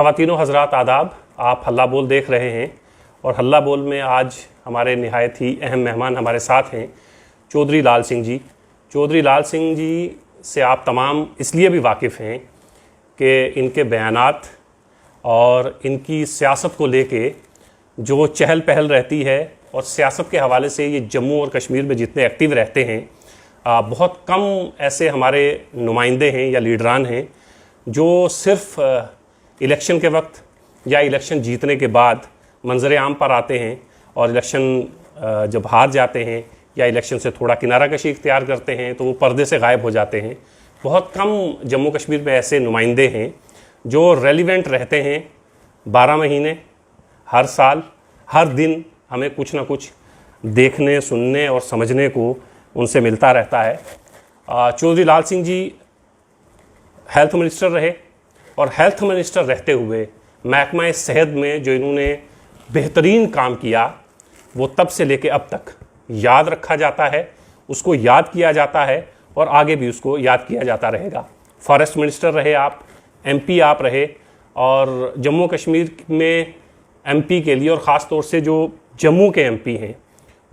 ख़वातीनो हज़रात आदाब, आप हल्ला बोल देख रहे हैं और हल्ला बोल में आज हमारे निहायत ही अहम मेहमान हमारे साथ हैं चौधरी लाल सिंह जी। चौधरी लाल सिंह जी से आप तमाम इसलिए भी वाकिफ़ हैं कि इनके बयानात और इनकी सियासत को लेके जो चहल पहल रहती है और सियासत के हवाले से ये जम्मू और कश्मीर में जितने एक्टिव रहते हैं, बहुत कम ऐसे हमारे नुमाइंदे हैं या लीडरान हैं जो सिर्फ इलेक्शन के वक्त या इलेक्शन जीतने के बाद मंजर आम पर आते हैं और इलेक्शन जब हार जाते हैं या इलेक्शन से थोड़ा किनारा कशी इख्तियार करते हैं तो वो पर्दे से गायब हो जाते हैं। बहुत कम जम्मू कश्मीर में ऐसे नुमाइंदे हैं जो रेलिवेंट रहते हैं 12 महीने, हर साल, हर दिन हमें कुछ ना कुछ देखने, सुनने और समझने को उनसे मिलता रहता है। चौधरी लाल सिंह जी हेल्थ मिनिस्टर रहे और हेल्थ मिनिस्टर रहते हुए महकमा सेहत में जो इन्होंने बेहतरीन काम किया वो तब से लेके अब तक याद रखा जाता है, उसको याद किया जाता है और आगे भी उसको याद किया जाता रहेगा। फॉरेस्ट मिनिस्टर रहे आप, एमपी आप रहे और जम्मू कश्मीर में एमपी के लिए और ख़ास तौर से जो जम्मू के एमपी हैं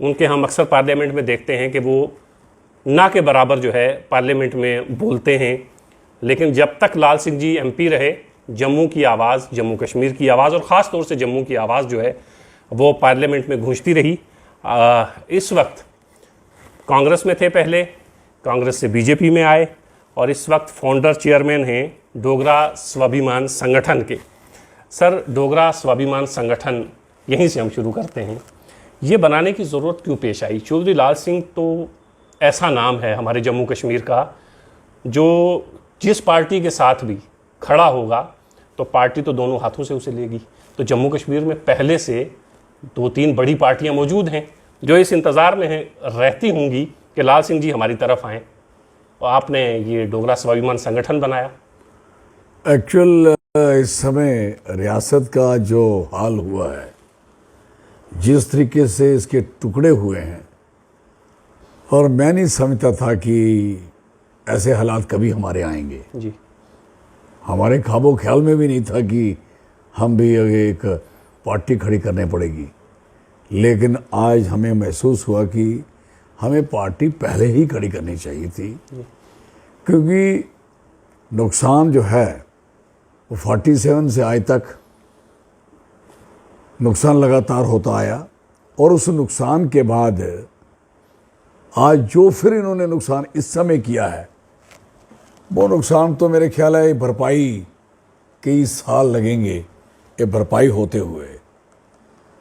उनके हम अक्सर पार्लियामेंट में देखते हैं कि वो ना के बराबर जो है पार्लियामेंट में बोलते हैं, लेकिन जब तक लाल सिंह जी एमपी रहे जम्मू की आवाज़, जम्मू कश्मीर की आवाज़ और ख़ास तौर से जम्मू की आवाज़ जो है वो पार्लियामेंट में गूंजती रही। इस वक्त कांग्रेस में थे, पहले कांग्रेस से बीजेपी में आए और इस वक्त फाउंडर चेयरमैन हैं डोगरा स्वाभिमान संगठन के। सर, डोगरा स्वाभिमान संगठन यहीं से हम शुरू करते हैं, ये बनाने की ज़रूरत क्यों पेश आई? चौधरी लाल सिंह तो ऐसा नाम है हमारे जम्मू कश्मीर का जो जिस पार्टी के साथ भी खड़ा होगा तो पार्टी तो दोनों हाथों से उसे लेगी। तो जम्मू कश्मीर में पहले से 2-3 बड़ी पार्टियां मौजूद हैं जो इस इंतज़ार में हैं, रहती होंगी कि लाल सिंह जी हमारी तरफ आएँ, और आपने ये डोगरा स्वाभिमान संगठन बनाया। एक्चुअल इस समय रियासत का जो हाल हुआ है, जिस तरीके से इसके टुकड़े हुए हैं, और मैं नहीं समझता था कि ऐसे हालात कभी हमारे आएंगे जी। हमारे ख्वाबो ख्याल में भी नहीं था कि हम भी एक पार्टी खड़ी करने पड़ेगी, लेकिन आज हमें महसूस हुआ कि हमें पार्टी पहले ही खड़ी करनी चाहिए थी, क्योंकि नुकसान जो है वो 47 से आज तक नुकसान लगातार होता आया और उस नुकसान के बाद आज जो फिर इन्होंने नुकसान इस समय किया है वो नुकसान तो मेरे ख्याल है भरपाई कई साल लगेंगे ये भरपाई होते हुए।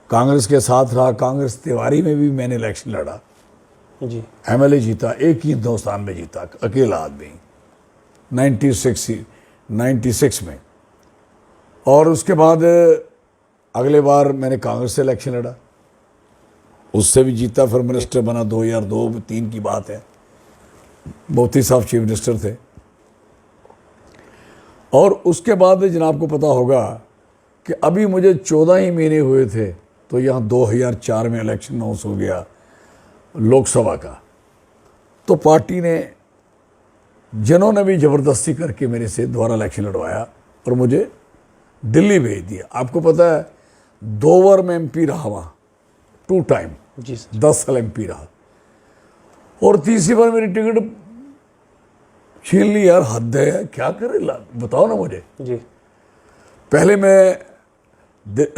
कांग्रेस के साथ रहा, कांग्रेस तिवारी में भी मैंने इलेक्शन लड़ा जी, एमएलए जीता, एक ही हिंदुस्तान में जीता, अकेला आदमी 96 में। और उसके बाद अगले बार मैंने कांग्रेस से इलेक्शन लड़ा, उससे भी जीता, फिर मिनिस्टर बना। 2002-3 की बात है, मोती साहब चीफ मिनिस्टर थे। और उसके बाद जनाब को पता होगा कि अभी मुझे 14 ही महीने हुए थे तो यहाँ 2004 में इलेक्शन अनाउंस हो गया लोकसभा का। तो पार्टी ने, जिन्होंने भी ज़बरदस्ती करके मेरे से दोबारा इलेक्शन लड़वाया और मुझे दिल्ली भेज दिया। आपको पता है 2 बार मैं एमपी रहा वहाँ, 2 टाइम जी सर। 10 साल एमपी रहा और तीसरी बार मेरी टिकट छीन ली। यार हद है, क्या करे, बताओ ना मुझे। जी, पहले मैं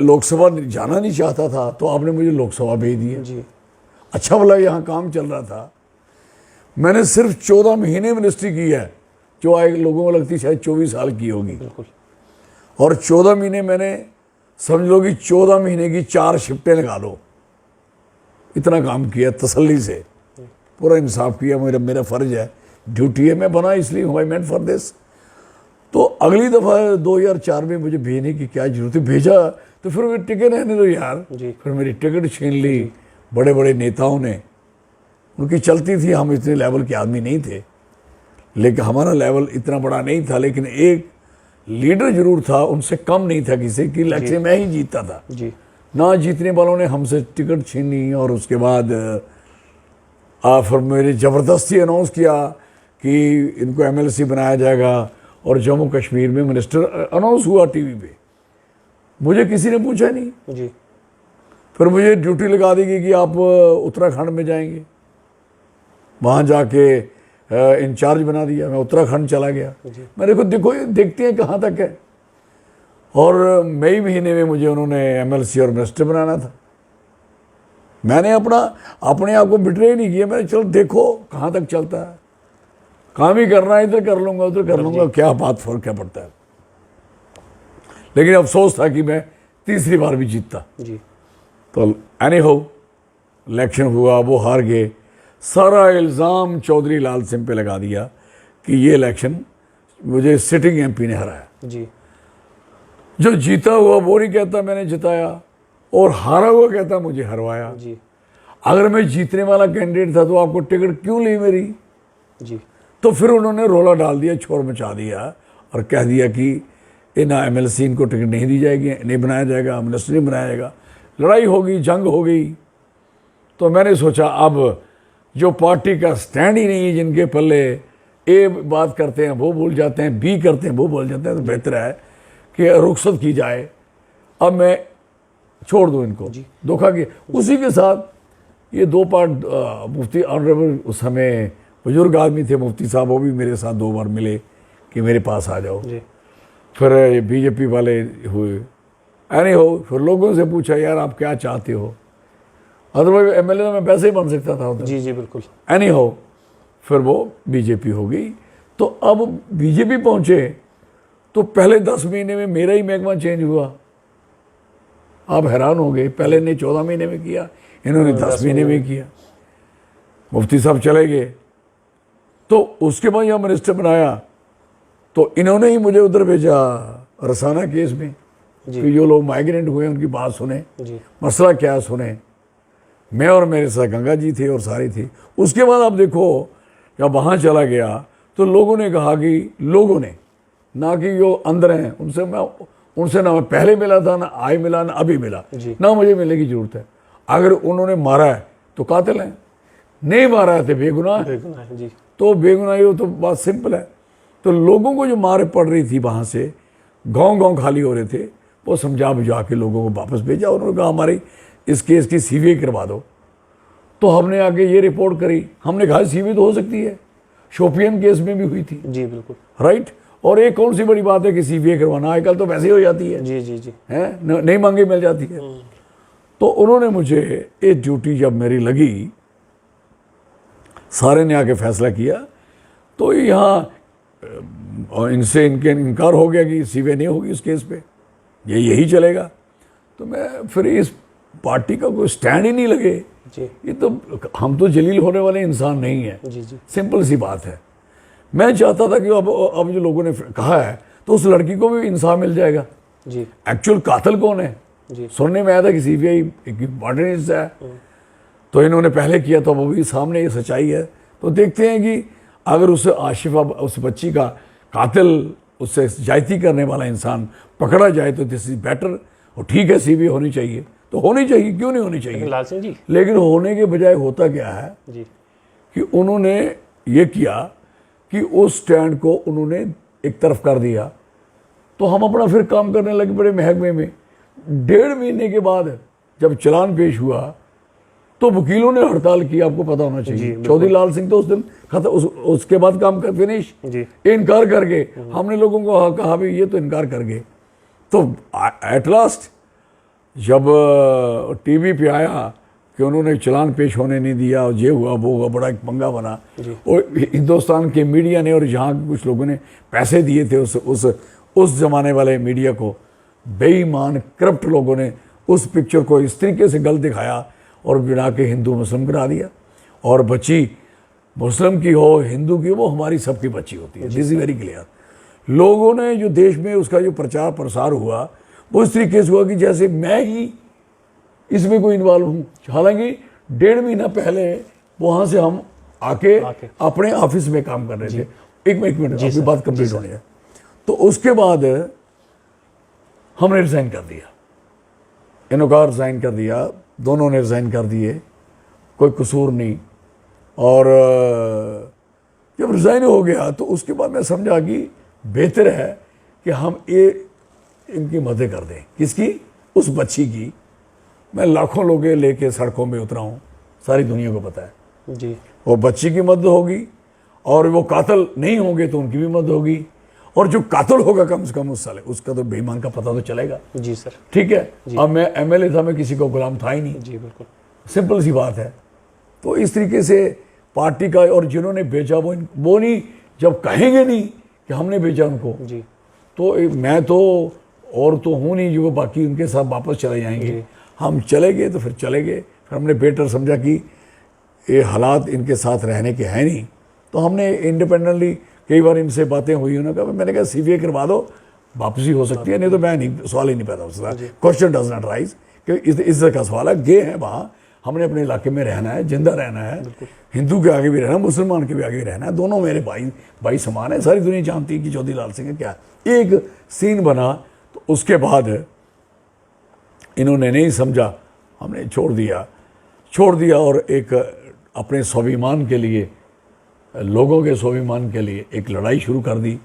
लोकसभा जाना नहीं चाहता था तो आपने मुझे लोकसभा भेज दिया। जी, अच्छा भला यहाँ काम चल रहा था। मैंने सिर्फ 14 महीने मिनिस्ट्री की है, जो आए लोगों को लगती शायद 24 साल की होगी। बिल्कुल। और 14 महीने मैंने, समझ लो कि 14 महीने की 4 शिफ्टें लगा लो, इतना काम किया तसल्ली से, पूरा इंसाफ किया। मेरा फ़र्ज है, ड्यूटी है, मैं बना इसलिए हूँ, आई मेंट फॉर दिस। तो अगली दफ़ा 2004 में मुझे भेजने की क्या जरूरत है, भेजा तो फिर मेरी टिकट रहने दो यार। फिर मेरी टिकट छीन ली बड़े बड़े नेताओं ने, उनकी चलती थी। हम इतने लेवल के आदमी नहीं थे, लेकिन हमारा लेवल इतना बड़ा नहीं था, लेकिन एक लीडर जरूर था, उनसे कम नहीं था किसी की। इलेक्शन मैं ही जीतता था जी। ना, जीतने वालों ने हमसे टिकट छीनी। और उसके बाद फिर मेरी ज़बरदस्ती अनाउंस किया कि इनको एमएलसी बनाया जाएगा और जम्मू कश्मीर में मिनिस्टर अनाउंस हुआ टीवी पे। मुझे किसी ने पूछा नहीं। जी फिर मुझे ड्यूटी लगा दी गई कि आप उत्तराखंड में जाएंगे, वहाँ जाके इंचार्ज बना दिया। मैं उत्तराखंड चला गया। मैंने को देखो ये देखते हैं कहाँ तक है। और मई महीने में मुझे उन्होंने एमएलसी और मिनिस्टर बनाना था। मैंने अपने आप को बिट्रे नहीं किया। मैंने चलो देखो कहाँ तक चलता है, काम ही करना है, इधर कर लूँगा उधर कर लूँगा, क्या बात फर्क क्या पड़ता है। लेकिन अफसोस था कि मैं तीसरी बार भी जीतता। जी तो एनी हो इलेक्शन हुआ, वो हार गए। सारा इल्ज़ाम चौधरी लाल सिंह पे लगा दिया कि ये इलेक्शन मुझे सिटिंग एमपी ने हराया। जी जो जीता हुआ वो नहीं कहता मैंने जिताया, और हारा हुआ कहता मुझे हरवाया। जी अगर मैं जीतने वाला कैंडिडेट था तो आपको टिकट क्यों ली मेरी? जी तो फिर उन्होंने रोला डाल दिया, शोर मचा दिया और कह दिया कि इन एमएलसी इनको टिकट नहीं दी जाएगी, नहीं बनाया जाएगा, मिनिस्टर नहीं बनाया जाएगा। लड़ाई होगी, जंग हो गई। तो मैंने सोचा अब जो पार्टी का स्टैंड ही नहीं है, जिनके पल्ले ए बात करते हैं वो भूल जाते हैं, बी करते हैं वो भूल जाते हैं, तो बेहतर है कि रुखसत की जाए। अब मैं छोड़ दूँ इनको, धोखा किया। उसी के साथ ये दो पार्ट मुफ्ती ऑनरेबल उस समय बुजुर्ग आदमी थे मुफ्ती साहब, वो भी मेरे साथ 2 बार मिले कि मेरे पास आ जाओ। जी फिर बीजेपी वाले हुए। एनी हो फिर लोगों से पूछा यार आप क्या चाहते हो, अदरवाइज एमएलए तो मैं पैसे ही बन सकता था उधर। जी जी बिल्कुल। एनी हो फिर वो बीजेपी हो गई। तो अब बीजेपी पहुंचे तो पहले 10 महीने में मेरा ही महकमा चेंज हुआ। आप हैरान हो गए, पहले ने 14 महीने में किया, इन्होंने 10 महीने में किया। मुफ्ती साहब चले गए तो उसके बाद यहाँ मिनिस्टर बनाया तो इन्होंने ही मुझे उधर भेजा रसाना केस में कि जो लोग माइग्रेंट हुए उनकी बात सुने, मसला क्या है सुने। मैं और मेरे साथ गंगा जी थे और सारी थी। उसके बाद आप देखो जब वहाँ चला गया तो लोगों ने कहा कि लोगों ने, ना कि जो अंदर हैं उनसे ना मैं पहले मिला था, ना आज मिला, ना अभी मिला, ना मुझे मिलने की जरूरत है। अगर उन्होंने मारा है तो कातिल हैं, नहीं मारा है तो बेगुनाह है। जी तो बेगुनाही हो तो बात सिंपल है। तो लोगों को जो मार पड़ रही थी वहाँ से, गांव खाली हो रहे थे, वो समझा बुझा के लोगों को वापस भेजा। उन्होंने कहा हमारी इस केस की सीबीआई करवा दो। तो हमने आगे ये रिपोर्ट करी, हमने कहा सीबीआई तो हो सकती है, शोपियन केस में भी हुई थी। जी बिल्कुल राइट। और एक कौन सी बड़ी बात है कि सीबीआई करवाना, आजकल तो वैसे ही हो जाती है। जी जी जी है नहीं मांगे मिल जाती है। तो उन्होंने मुझे ये ड्यूटी जब मेरी लगी, सारे ने आके फैसला किया तो यहाँ इनसे इनके इनकार हो गया कि सीबीआई नहीं होगी इस केस पे, यही चलेगा। तो मैं फिर इस पार्टी का कोई स्टैंड ही नहीं लगे। जी ये तो हम तो जलील होने वाले इंसान नहीं है। जी जी सिंपल सी बात है। मैं चाहता था कि अब जो लोगों ने कहा है तो उस लड़की को भी इंसाफ मिल जाएगा। जी एक्चुअल कातिल कौन है? जी सुनने में आया था कि सीबीआई एक इम्पॉर्टेंट हिस्सा है। तो इन्होंने पहले किया तो वो भी सामने ये सच्चाई है। तो देखते हैं कि अगर उस आशिफा, उस बच्ची का कातिल, उससे ज्यादती करने वाला इंसान पकड़ा जाए तो दिस इज बेटर। और ठीक है सीबीआई होनी चाहिए तो होनी चाहिए, क्यों नहीं होनी चाहिए। लाल सिंह जी लेकिन होने के बजाय होता क्या है जी कि उन्होंने ये किया कि उस स्टैंड को उन्होंने एक तरफ कर दिया। तो हम अपना फिर काम करने लगे बड़े महकमे में। 1.5 महीने के बाद जब चलान पेश हुआ तो वकीलों ने हड़ताल की, आपको पता होना चाहिए। चौधरी लाल सिंह तो उस दिन खत्म, उसके बाद काम कर फिनिश, इनकार कर गए। हमने लोगों को कहा भी ये तो इनकार कर गए। तो एट लास्ट जब टीवी पे आया कि उन्होंने चलान पेश होने नहीं दिया और ये हुआ वो हुआ, बड़ा एक पंगा बना। और हिंदुस्तान के मीडिया ने और जहाँ कुछ लोगों ने पैसे दिए थे उस जमाने वाले मीडिया को, बेईमान करप्ट लोगों ने उस पिक्चर को इस तरीके से गलत दिखाया और बिना के हिंदू मुस्लिम करा दिया। और बच्ची मुस्लिम की हो हिंदू की, वो हमारी सबकी बच्ची होती है। This is very clear. लोगों ने जो देश में उसका जो प्रचार प्रसार हुआ वो इस तरीके से हुआ कि जैसे मैं ही इसमें कोई इन्वॉल्व हूँ। हालांकि 1.5 महीना पहले वहाँ से हम आके अपने ऑफिस में काम कर रहे थे। एक मिनट आपकी बात कंप्लीट होनी है। तो उसके बाद हमने रिजाइन कर दिया, इनका रिजाइन कर दिया, दोनों ने रिजाइन कर दिए, कोई कसूर नहीं। और जब रिजाइन हो गया तो उसके बाद मैं समझा कि बेहतर है कि हम ये इनकी मदद कर दें। किसकी? उस बच्ची की। मैं लाखों लोग लेके सड़कों में उतरा हूँ, सारी दुनिया को पता है जी। वो बच्ची की मदद होगी, और वो कातिल नहीं होंगे तो उनकी भी मदद होगी, और जो कातिल होगा कम से कम उस साले उसका तो बेईमान का पता तो चलेगा। जी सर। ठीक है। अब मैं एमएलए था, मैं किसी को गुलाम था ही नहीं। जी बिल्कुल। सिंपल सिंपल सी बात है। तो इस तरीके से पार्टी का, और जिन्होंने भेजा वो नहीं, जब कहेंगे नहीं कि हमने भेजा उनको, जी तो मैं तो और तो हूँ नहीं जो बाकी उनके साथ वापस चले जाएंगे। हम चले गए तो फिर चले गए। फिर हमने बेटर समझा कि ये हालात इनके साथ रहने के हैं नहीं, तो हमने इंडिपेंडेंटली कई बार इनसे बातें हुई। उन्होंने कहा, मैंने कहा सीबीआई करवा दो, वापसी हो सकती है, नहीं तो मैं नहीं, सवाल ही नहीं पैदा हो सकता। क्वेश्चन डज नॉट राइज कि इज्जत का सवाल है। गए हैं वहाँ, हमने अपने इलाके में रहना है, जिंदा रहना है, हिंदू के आगे भी रहना है, मुसलमान के भी आगे भी रहना है, दोनों मेरे भाई समान है। सारी दुनिया जानती है कि चौधरी लाल सिंह है क्या। एक सीन बना तो उसके बाद इन्होंने नहीं समझा, हमने छोड़ दिया और एक अपने स्वाभिमान के लिए, लोगों के स्वाभिमान के लिए एक लड़ाई शुरू कर दी।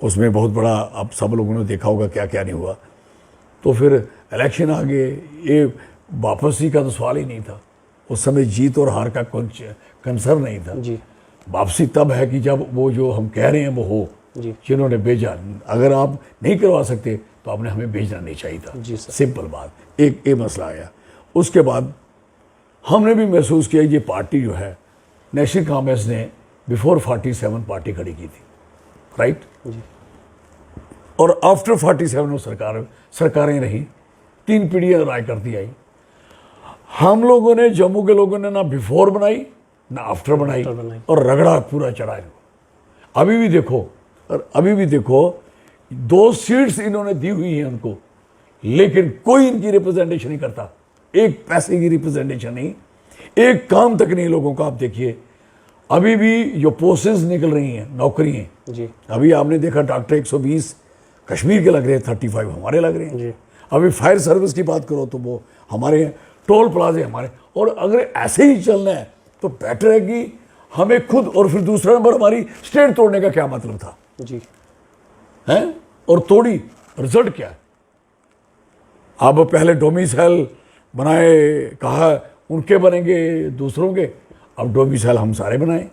उसमें बहुत बड़ा, अब सब लोगों ने देखा होगा क्या क्या नहीं हुआ। तो फिर इलेक्शन आ गए, ये वापसी का तो सवाल ही नहीं था। उस समय जीत और हार का कुछ कंसर्न नहीं था। जी वापसी तब है कि जब वो जो हम कह रहे हैं वो हो, जी जिन्होंने भेजा। अगर आप नहीं करवा सकते तो आपने हमें भेजना नहीं चाहिए था। जी सर। सिंपल बात। एक ये मसला आया। उसके बाद हमने भी महसूस किया ये पार्टी जो है, नेशनल कांग्रेस ने बिफोर 47 पार्टी खड़ी की थी, राइट। और आफ्टर 47 वो सरकारें रही, 3 पीढ़ियां राय करती आई। हम लोगों ने, जम्मू के लोगों ने ना बिफोर बनाई ना आफ्टर बनाई, और रगड़ा पूरा चढ़ा इनको। अभी भी देखो 2 सीट्स इन्होंने दी हुई हैं उनको, लेकिन कोई इनकी रिप्रेजेंटेशन नहीं करता। एक पैसे की रिप्रेजेंटेशन नहीं, एक काम तक नहीं लोगों का। आप देखिए अभी भी जो पोस्टें निकल रही हैं, नौकरियां जी। अभी आपने देखा डॉक्टर 120 कश्मीर के लग रहे हैं, 35 हमारे लग रहे हैं जी। अभी फायर सर्विस की बात करो तो वो हमारे हैं, टोल प्लाजे हमारे। और अगर ऐसे ही चलना है तो बेटर है कि हमें खुद, और फिर दूसरा नंबर हमारी स्टेट तोड़ने का क्या मतलब था जी है, और तोड़ी, रिजल्ट क्या है। अब पहले डोमिसाइल बनाए, कहा उनके बनेंगे दूसरों के, अब डोमिसाइल हम सारे बनाए।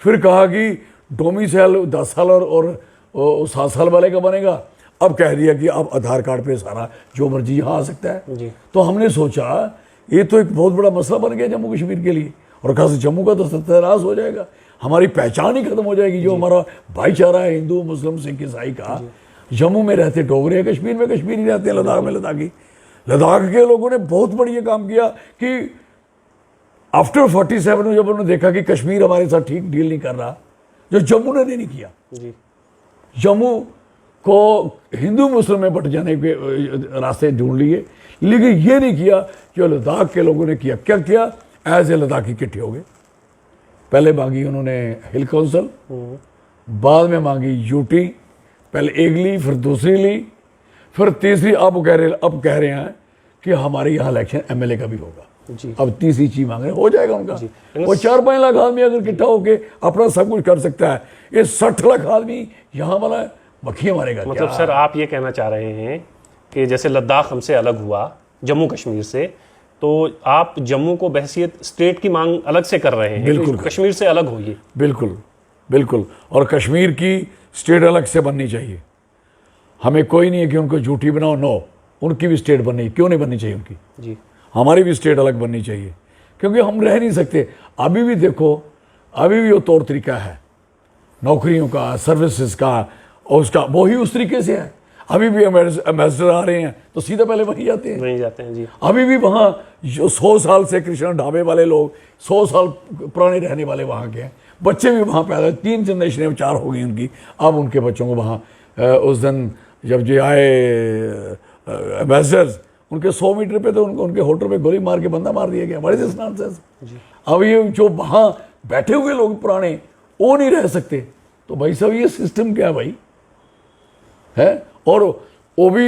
फिर कहा कि डोमिसाइल 10 साल और 7 साल वाले का बनेगा। अब कह दिया कि अब आधार कार्ड पे सारा जो मर्जी यहाँ आ सकता है। जी। तो हमने सोचा ये तो एक बहुत बड़ा मसला बन गया जम्मू कश्मीर के लिए, और खास जम्मू का तो सत्यानाश हो जाएगा, हमारी पहचान ही खत्म हो जाएगी। जो हमारा भाईचारा है हिंदू मुस्लिम सिख ईसाई का, जम्मू में रहते डोगरे हैं, कश्मीर में कश्मीरी रहते हैं, लद्दाख में लद्दाखी। लद्दाख के लोगों ने बहुत बढ़िया काम किया कि आफ्टर 47 में जब उन्होंने देखा कि कश्मीर हमारे साथ ठीक डील नहीं कर रहा, जो जम्मू ने नहीं किया, जी। जम्मू को हिंदू मुस्लिम में बट जाने के रास्ते ढूंढ लिए, लेकिन ये नहीं किया जो लद्दाख के लोगों ने किया। क्या किया? एज ए लद्दाखी इकट्ठे हो गए। पहले मांगी उन्होंने हिल काउंसिल, बाद में मांगी यूटी, पहले एक ली, फिर दूसरी ली, फिर तीसरी अब कह रहे हैं कि हमारे यहाँ इलेक्शन एमएलए का भी होगा। जी। अब तीसरी चीज मांग रहे हैं, हो जाएगा उनका। वो 4-5 लाख आदमी अगर इकट्ठा होके अपना सब कुछ कर सकता है, ये 60 लाख आदमी यहाँ वाला मक्खियाँ मारेगा। मतलब सर आप ये कहना चाह रहे हैं कि जैसे लद्दाख हमसे अलग हुआ जम्मू कश्मीर से, तो आप जम्मू को बहैसियत स्टेट की मांग अलग से कर रहे हैं। बिल्कुल। कश्मीर से अलग होइए। बिल्कुल। और कश्मीर की स्टेट अलग से बननी चाहिए। हमें कोई नहीं है कि उनको झूठी बनाओ, नो, उनकी भी स्टेट बननी, क्यों नहीं बननी चाहिए उनकी? जी। हमारी भी स्टेट अलग बननी चाहिए, क्योंकि हम रह नहीं सकते। अभी भी देखो, अभी भी वो तौर तरीका है नौकरियों का, सर्विसेज का, और उसका वही उस तरीके से है। अभी भी एम्बेसडर आ रहे हैं तो सीधा पहले वहीं जाते हैं। जी। अभी भी वहाँ जो 100 साल से कृष्ण ढाबे वाले लोग, 100 साल पुराने रहने वाले वहाँ के हैं, बच्चे भी वहाँ पैदा, 3 जनरेशनें 4 हो गई उनकी। अब उनके बच्चों को वहाँ उस दिन जब जो आए एम्बेसडर्स, उनके 100 मीटर पे तो उनके होटल पे गोली मार के बंदा मार दिया गया। बड़े नॉनसेंस। अब ये जो वहाँ बैठे हुए लोग पुराने, वो नहीं रह सकते। तो भाई साहब ये सिस्टम क्या है भाई है? और वो भी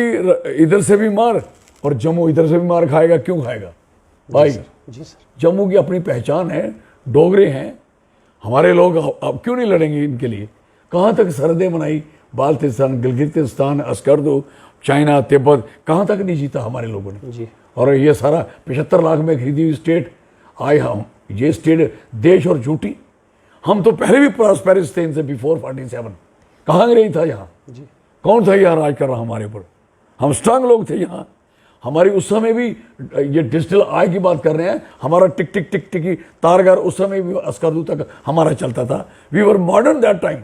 इधर से भी मार, और जम्मू इधर से भी मार खाएगा। क्यों खाएगा भाई? जी सर। जम्मू की अपनी पहचान है, डोगरे हैं हमारे लोग, अब क्यों नहीं लड़ेंगे इनके लिए? कहाँ तक सरहदें बनाई, बाल्टिस्तान, गिलगिस्तान, अस्करदो, चाइना, तिब्बत, कहाँ तक नहीं जीता हमारे लोगों ने जी। और ये सारा 75 लाख में खरीदी हुई स्टेट आए हम, ये स्टेट देश और झूठी। हम तो पहले भी प्रॉस्पेरस थे इनसे बिफोर 47। कहाँ अंग्रेज था यहाँ? जी। कौन था यहाँ राज कर रहा हमारे ऊपर? हम स्ट्रांग लोग थे यहाँ। हमारी उस समय भी, ये डिजिटल आय की बात कर रहे हैं, हमारा टिक टिक टिक टिक तारघर उस समय भी अस्करदू तक हमारा चलता था। We were modern that time.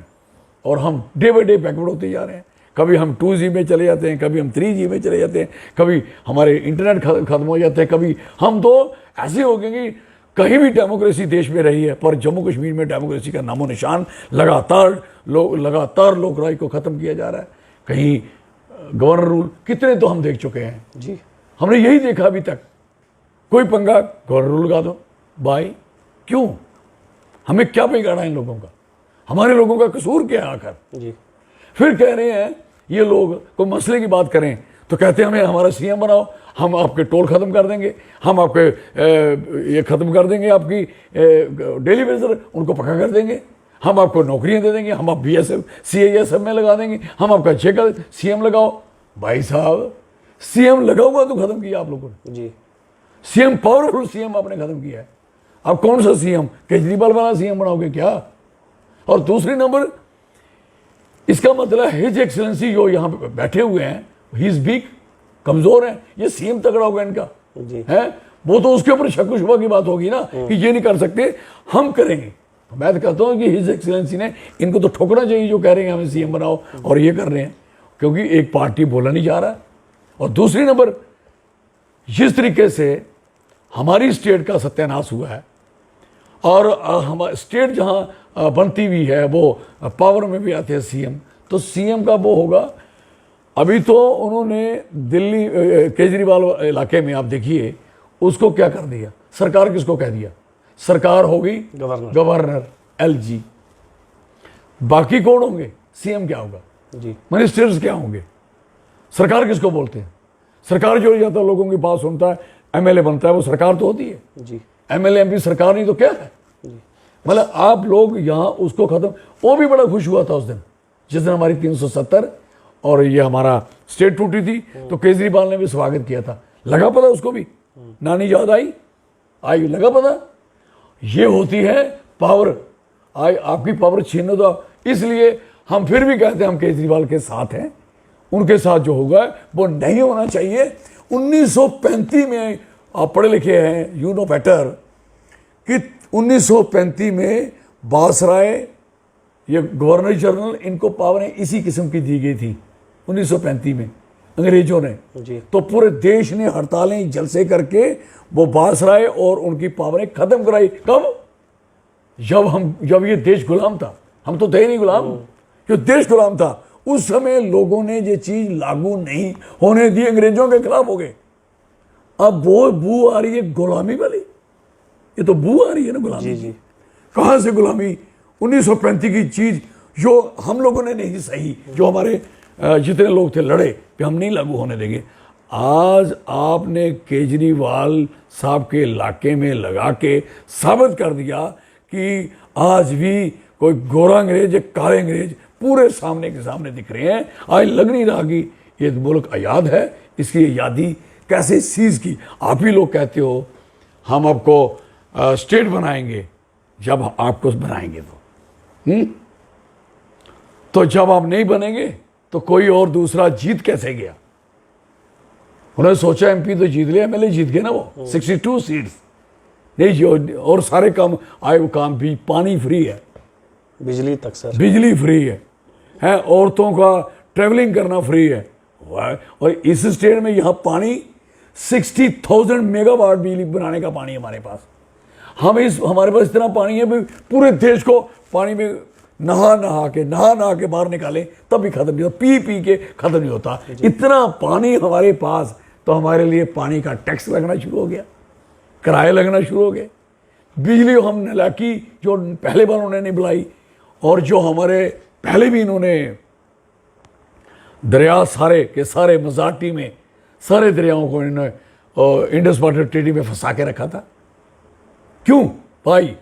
और हम डे बाई डे बैकवर्ड होते जा रहे हैं। कभी हम 2G में चले जाते हैं, कभी हम 3G में चले जाते हैं, कभी हमारे इंटरनेट खत्म हो जाते हैं, कभी हम तो ऐसे हो गए कि कहीं भी डेमोक्रेसी देश में रही है, पर जम्मू कश्मीर में डेमोक्रेसी का नामो निशान, लगातार लोकराज को ख़त्म किया जा रहा है। कहीं गवर्नर रूल कितने तो हम देख चुके हैं जी। हमने यही देखा अभी तक। कोई पंगा, गवर्नर रूल लगा दो भाई। क्यों? हमें क्या बिगाड़ा इन लोगों का? हमारे लोगों का कसूर क्या है आखिर? जी। फिर कह रहे हैं ये लोग, कोई मसले की बात करें तो कहते हैं हमें हमारा सीएम बनाओ, हम आपके टोल खत्म कर देंगे, हम आपके ये खत्म कर देंगे, आपकी डेली वेजर उनको पक्का कर देंगे, हम आपको नौकरियां दे देंगे, हम आप BSF CISF में लगा देंगे, हम आपका जेकल सीएम लगाओ। भाई साहब, सीएम लगा हुआ तो खत्म किया आप लोगों ने। जी। सीएम, पावरफुल सीएम आपने खत्म किया है। अब कौन सा सीएम? केजरीवाल वाला सीएम बनाओगे क्या? और दूसरी नंबर, इसका मतलब हिज एक्सेलेंसी जो यहाँ पे बैठे हुए हैं, ही इज वीक, कमजोर है। ये सीएम तगड़ा होगा इनका जी। है, वो तो उसके ऊपर शक शुबा की बात होगी ना कि ये नहीं कर सकते, हम करेंगे। मैं तो कहता हूँ कि हिज एक्सेलेंसी ने इनको तो ठोकना चाहिए जो कह रहे हैं हमें सीएम बनाओ और ये कर रहे हैं, क्योंकि एक पार्टी बोला नहीं जा रहा। और दूसरी नंबर, जिस तरीके से हमारी स्टेट का सत्यानाश हुआ है और हमारी स्टेट जहाँ बनती हुई है वो पावर में भी आते हैं सीएम, तो सीएम का वो होगा। अभी तो उन्होंने दिल्ली केजरीवाल इलाके में आप देखिए उसको क्या कर दिया, सरकार किसको कह दिया? सरकार होगी गवर्नर LG। बाकी कौन होंगे? सीएम क्या होगा? जी। मिनिस्टर्स क्या होंगे? सरकार किसको बोलते हैं? सरकार जो जाता है लोगों की बात सुनता है, MLA बनता है, वो सरकार तो होती है। जी। MLA MP सरकार नहीं तो क्या है? मतलब आप लोग यहाँ उसको खत्म। वो भी बड़ा खुश हुआ था उस दिन, जिस दिन हमारी 370 और ये हमारा स्टेट टूटी थी, तो केजरीवाल ने भी स्वागत किया था। लगा पता उसको भी, नानी याद आई लगा पता। ये होती है पावर। आपकी पावर छीनने दो। इसलिए हम फिर भी कहते हैं हम केजरीवाल के साथ हैं। उनके साथ जो होगा वो नहीं होना चाहिए। 1935 में, आप पढ़े लिखे हैं, यू नो बेटर, कि 1935 में बासराय, ये गवर्नर जनरल, इनको पावरें इसी किस्म की दी गई थी 1935 में अंग्रेजों ने। जी। तो पूरे देश ने हड़तालें जलसे करके वो बासराय और उनकी पावरें खत्म कराई। कब? जब ये देश गुलाम था। हम तो थे नहीं गुलाम, जो देश गुलाम था उस समय लोगों ने ये चीज लागू नहीं होने दी, अंग्रेजों के खिलाफ हो गए। अब वो बू आ रही है गुलामी वाली, ये तो बू आ रही है ना गुलामी। जी। जी। कहां से गुलामी? 1935 की चीज जो हम लोगों ने नहीं सही, जो हमारे जितने लोग थे लड़े कि हम नहीं लागू होने देंगे। आज आपने केजरीवाल साहब के इलाके में लगा के साबित कर दिया कि आज भी कोई गोरा अंग्रेज या काले अंग्रेज पूरे सामने के सामने दिख रहे हैं। आज लग नहीं रहा कि ये मुल्क आज़ाद है। इसकी आज़ादी कैसे सीज की? आप ही लोग कहते हो हम आपको स्टेट बनाएंगे, जब आपको बनाएंगे तो जब आप नहीं बनेंगे तो कोई और दूसरा जीत कैसे गया? उन्होंने सोचा MP तो जीत लिया, MLA जीत गए ना वो 62 सीट्स नहीं जो, और सारे काम आए वो काम भी, पानी फ्री है, बिजली तक सर, बिजली फ्री है, औरतों का ट्रेवलिंग करना फ्री है। और इस स्टेट में यहाँ पानी 60,000 मेगावाट बिजली बनाने का पानी हमारे पास। हमारे पास इतना पानी है पूरे देश को पानी में नहा के बाहर निकालें तब भी खत्म नहीं होता, पी के खत्म नहीं होता। इतना पानी हमारे पास, तो हमारे लिए पानी का टैक्स लगना शुरू हो गया, किराए लगना शुरू हो गए। बिजली हम नलाकी जो पहले बार उन्होंने बुलाई, और जो हमारे पहले भी इन्होंने दरिया सारे के सारे मजाटी में सारे दरियाओं को इन्होंने इंडस वाटर ट्रीटी में फंसा के रखा था। क्यों भाई?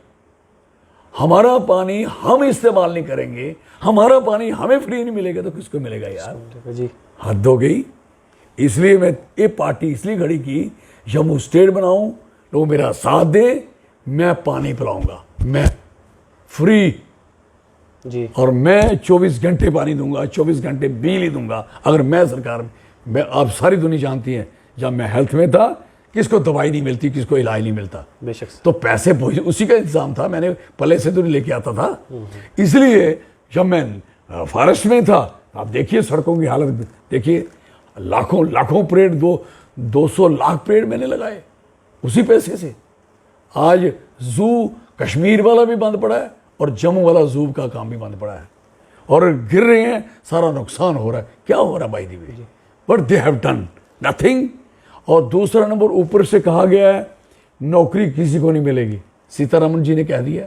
हमारा पानी हम इस्तेमाल नहीं करेंगे, हमारा पानी हमें फ्री नहीं मिलेगा तो किसको मिलेगा यार? जी हद हो गई। इसलिए मैं ये पार्टी इसलिए खड़ी की, जम्मू स्टेट बनाऊं, लोग मेरा साथ दे, मैं पानी पिलाऊंगा, मैं फ्री, जी और मैं 24 घंटे पानी दूंगा, 24 घंटे बिजली दूंगा। अगर मैं सरकार में, आप सारी दुनिया जानती है, जब मैं हेल्थ में था किसको दवाई नहीं मिलती, किसको इलाज नहीं मिलता, बेशक। तो पैसे उसी का इंतजाम था, मैंने पहले से तो नहीं लेके आता था। इसलिए जब मैं फॉरेस्ट में था, आप देखिए सड़कों की हालत देखिए, लाखों लाखों पेड़, 200 लाख पेड़ मैंने लगाए उसी पैसे से। आज जू कश्मीर वाला भी बंद पड़ा है और जम्मू वाला जू का काम भी बंद पड़ा है, और गिर रहे हैं, सारा नुकसान हो रहा है। क्या हो रहा है by the way? But they have done nothing. और दूसरा नंबर, ऊपर से कहा गया है नौकरी किसी को नहीं मिलेगी। सीतारमन जी ने कह दिया